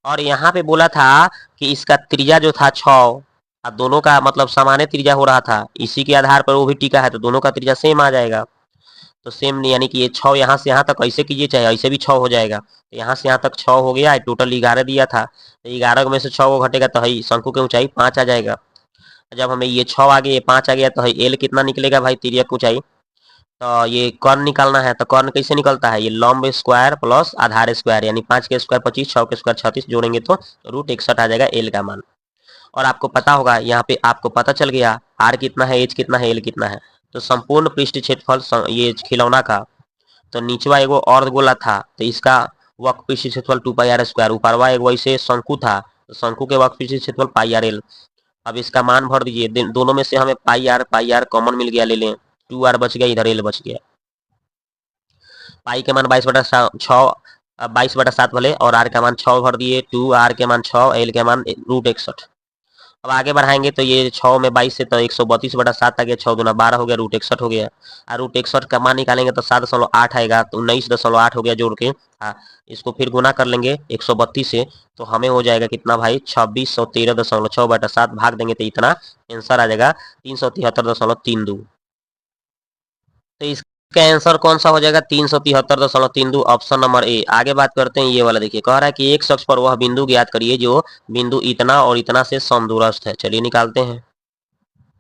और यहाँ पे बोला था कि इसका त्रिज्या जो था 6, अब दोनों का मतलब सामान्य त्रिज्या हो रहा था, इसी के आधार पर वो भी टिका है, तो दोनों का त्रिज्या सेम आ जाएगा। तो सेम यानी कि ये 6 यहाँ से यहाँ तक ऐसे कीजिए, चाहे ऐसे भी 6 हो जाएगा, तो यहाँ से यहाँ तक 6 हो गया, टोटल 11 दिया था, तो 11 में से 6 को घटेगा तो है शंकु की ऊंचाई 5 आ जाएगा। जब हमें ये 6 आ गया, ये 5 आ गया, तो है एल कितना निकलेगा भाई, तिर्यक ऊंचाई। तो ये कर्ण निकालना है, तो कर्ण कैसे निकलता है, ये लंब स्क्वायर प्लस आधार स्क्वायर, यानी 5 के स्क्वायर 25, 6 के स्क्वायर 36, जोड़ेंगे तो √61 आ जाएगा एल का मान। और आपको पता होगा, यहाँ पे आपको पता चल गया आर कितना है, एच कितना है, एल कितना है। तो संपूर्ण पृष्ठ क्षेत्रफल ये खिलौना का, तो नीचवा एगो अर्धगोला था, तो इसका वक्र पृष्ठ क्षेत्रफल 2πr², ऊपरवा एक वैसे शंकु था, तो शंकु के वक्र पृष्ठ क्षेत्रफल πr_l। अब इसका मान भर दीजिए, दोनों में से हमें पाई आर कॉमन मिल गया, ले लें, 2r बच गया, इधर एल बच गया। पाई के मान 22/6, 22/7 भले, और आर का मान 6 भर दिए, 2r के मान 6, एल के मान √61। अब आगे बढ़ाएंगे तो ये 6 में 22 से तो 132/7 आ गया, 6 दूना 12 हो गया, √61 हो गया। और √61 का मान निकालेंगे तो 7.8 आएगा, तो 19.8 हो गया जोड़ के। इसको फिर गुना कर लेंगे 132 से, तो हमें हो जाएगा कितना भाई, 2613.6/7 भाग देंगे तो इतना आंसर आ जाएगा 373.32। तो इसका आंसर कौन सा हो जाएगा, 373.32, ऑप्शन नंबर ए। आगे बात करते हैं, ये वाला देखिए, कह रहा है कि एक शख्स पर वह बिंदु ज्ञात करिए जो बिंदु इतना और इतना से समदूरस्थ है। चलिए निकालते हैं।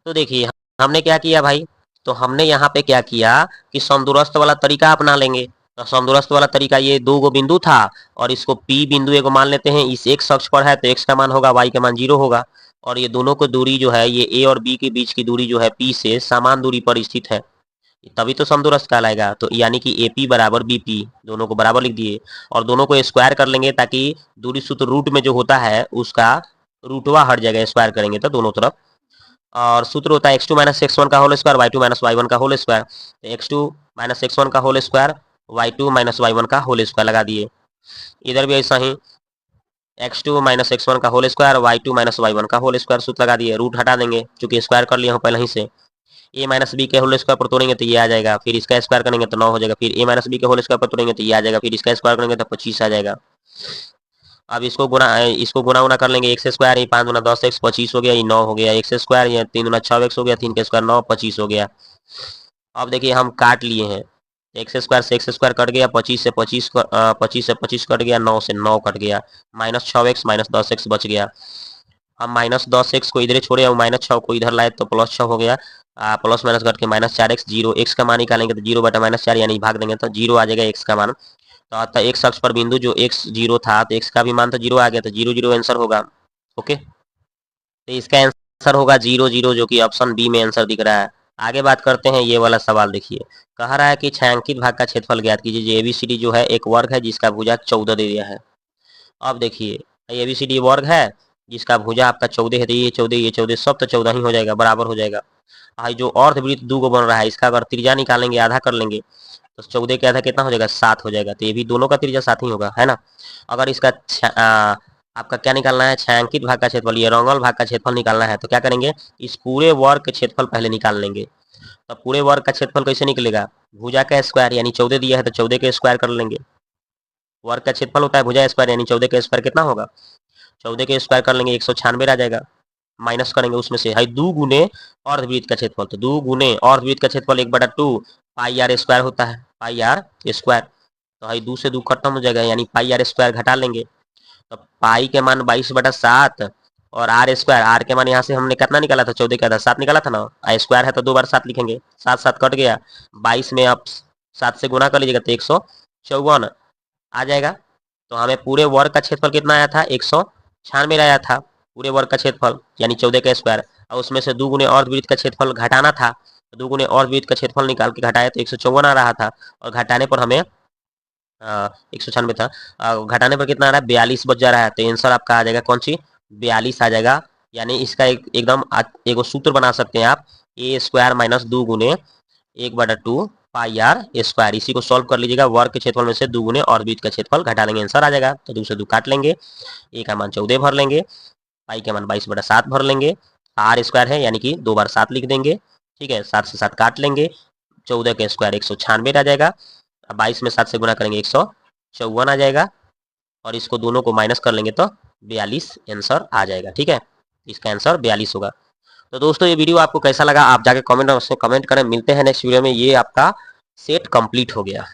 तो देखिए, हमने क्या किया भाई, तो हमने यहाँ पे क्या किया कि समदूरस्थ वाला तरीका अपना लेंगे। तो समदूरस्थ वाला तरीका, ये 2 गो बिंदु था और इसको पी बिंदु एगो मान लेते हैं, इस एक शख्स पर है तो एक्स का मान होगा, वाई का मान 0 होगा। और ये दोनों को दूरी जो है, ये ए और बी के बीच की दूरी जो है पी से समान दूरी पर स्थित है, तभी तो समदूरस्थ कहलाएगा। तो यानी कि AP बराबर BP, दोनों को बराबर लिख दिए, और दोनों को स्क्वायर कर लेंगे, ताकि दूरी सूत्र रूट में जो होता है उसका रूटवा हट जाएगा, स्क्वायर करेंगे तो दोनों तरफ। और सूत्र होता है x2 - x1 का होल स्क्वायर, y2 - y1 का होल स्क्वायर, तो x2 - x1 का होल स्क्वायर, y2 - y1 का होल स्क्वायर लगा दिए। इधर भी ऐसा ही, x2 - x1 का होल स्क्वायर, y2 - y1 का होल स्क्वायर, सूत्र लगा दिए, रूट हटा देंगे क्योंकि स्क्वायर कर लिए हम पहले ही से। a - b के होल स्क्वायर पर तोड़ेंगे तो ये आ जाएगा, फिर इसका स्क्वायर करेंगे तो 9 हो जाएगा, फिर a - b के होल स्क्वायर पर तोड़ेंगे तो ये आ जाएगा, फिर इसका स्क्वायर करेंगे तो 25 आ जाएगा। अब इसको गुना उना कर लेंगे, एक्स स्क्वायर, ये 5 दूना 10x, 25 हो गया, ये 9 हो गया, एक्स स्क्वायर, ये 3 दूना 6x हो गया, 3 के स्क्वायर 9, 25 हो गया। अब देखिए, हम काट लिए हैं, एक्स स्क्वायर से एक्स स्क्वायर कट गया, 25 से 25 25 से 25 कट गया, 9 से 9 कट गया, -6x -10x बच गया। हम -10x को इधर छोड़े और -6 को इधर लाए तो +6 हो गया, प्लस माइनस घट के -4x, 0 x का मान निकालेंगे तो 0/-4 यानी भाग देंगे तो 0 आ जाएगा x का मान। तो अतः एक अक्ष पर बिंदु जो x 0 था, तो x का भी मान तो 0 आ गया, तो 0 0 आंसर होगा, ओके। तो इसका आंसर होगा 0 0, जो कि ऑप्शन बी में आंसर दिख रहा है। आगे बात करते हैं, ये वाला सवाल देखिए, कह रहा है कि छायांकित भाग का क्षेत्रफल ज्ञात कीजिए। ABCD जो है एक वर्ग है जिसका भुजा 14 दे दिया है। अब देखिए, ABCD वर्ग है जिसका भुजा आपका 14 है, तो ये 14 ये 14 सब तो 14 ही हो जाएगा, बराबर हो जाएगा। जो अर्धवृत्त 2 गो बन रहा है, इसका अगर त्रिज्या निकालेंगे, आधा कर लेंगे, तो 14 के आधा कितना हो जाएगा, 7 हो जाएगा, तो ये भी दोनों का त्रिज्या 7 ही होगा, है ना। अगर इसका आपका क्या निकालना है, छायांकित भाग का क्षेत्रफल, ये रंगल भाग का क्षेत्रफल निकालना है, तो क्या करेंगे, इस पूरे वर्ग के क्षेत्रफल पहले निकाल लेंगे। तो पूरे वर्ग का क्षेत्रफल कैसे निकलेगा, भुजा का स्क्वायर, यानी 14 दिया है तो 14 के स्क्वायर कर लेंगे। वर्ग का क्षेत्रफल होता है भुजा स्क्वायर, यानी 14 के स्क्वायर कितना होगा, 14 के स्क्वायर कर लेंगे 196 आ जाएगा, माइनस करेंगे उसमें से, है 2 गुने अर्धवृत्त का क्षेत्रफल, तो 2 गुने अर्धवृत्त का क्षेत्रफल 1/2 πr² होता है, πr²। तो है 2 से 2 खत्म हो जाएगा, यानी πr² घटा लेंगे, तो पाई के मान 22/7, और आर स्क्वायर, आर के मान यहाँ से हमने कितना निकाला था, 14 का था 7 निकाला था ना, आ स्क्वायर है तो 2 बार 7 लिखेंगे, 7 7 कट गया, 22 में आप 7 से गुना कर लीजिएगा तो 154 आ जाएगा। तो हमें पूरे वर्ग का क्षेत्रफल कितना आया था, 196 आया था पूरे वर्ग का क्षेत्रफल, यानी 14 का स्क्वायर। और उसमें से 2 गुने अर्धवृत्त का क्षेत्रफल घटाना था, तो 2 गुने अर्धवृत्त का क्षेत्रफल निकाल के घटाया तो 154 आ रहा था, और घटाने पर हमें 196 था, घटाने पर कितना आ रहा है, 42 बच जा रहा है। तो आंसर आपका आ जाएगा कौन सी, 42 आ जाएगा। यानी इसका एकदम एक सूत्र बना सकते हैं आप, ए स्क्वायर माइनस 2 गुने 1/2 पाई आर स्क्वायर। इसी को सॉल्व कर लीजिएगा, वर्ग के क्षेत्रफल में से 2 गुने और बीच का क्षेत्रफल घटा लेंगे, आंसर आ जाएगा। तो 2 से 2 काट लेंगे, ए का मान 14 भर लेंगे, पाई का मान 22/7 भर लेंगे, आर स्क्वायर है यानी कि 2 बार 7 लिख देंगे, ठीक है। 7 से 7 काट लेंगे, 14 का स्क्वायर 196 आ जाएगा, 22 में 7 से गुना करेंगे 154 आ जाएगा, और इसको दोनों को माइनस कर लेंगे तो 42 आंसर आ जाएगा, ठीक है। इसका आंसर 42 होगा। तो दोस्तों ये वीडियो आपको कैसा लगा आप जाके कमेंट बॉक्स में कमेंट करें। मिलते हैं नेक्स्ट वीडियो में। ये आपका सेट कंप्लीट हो गया।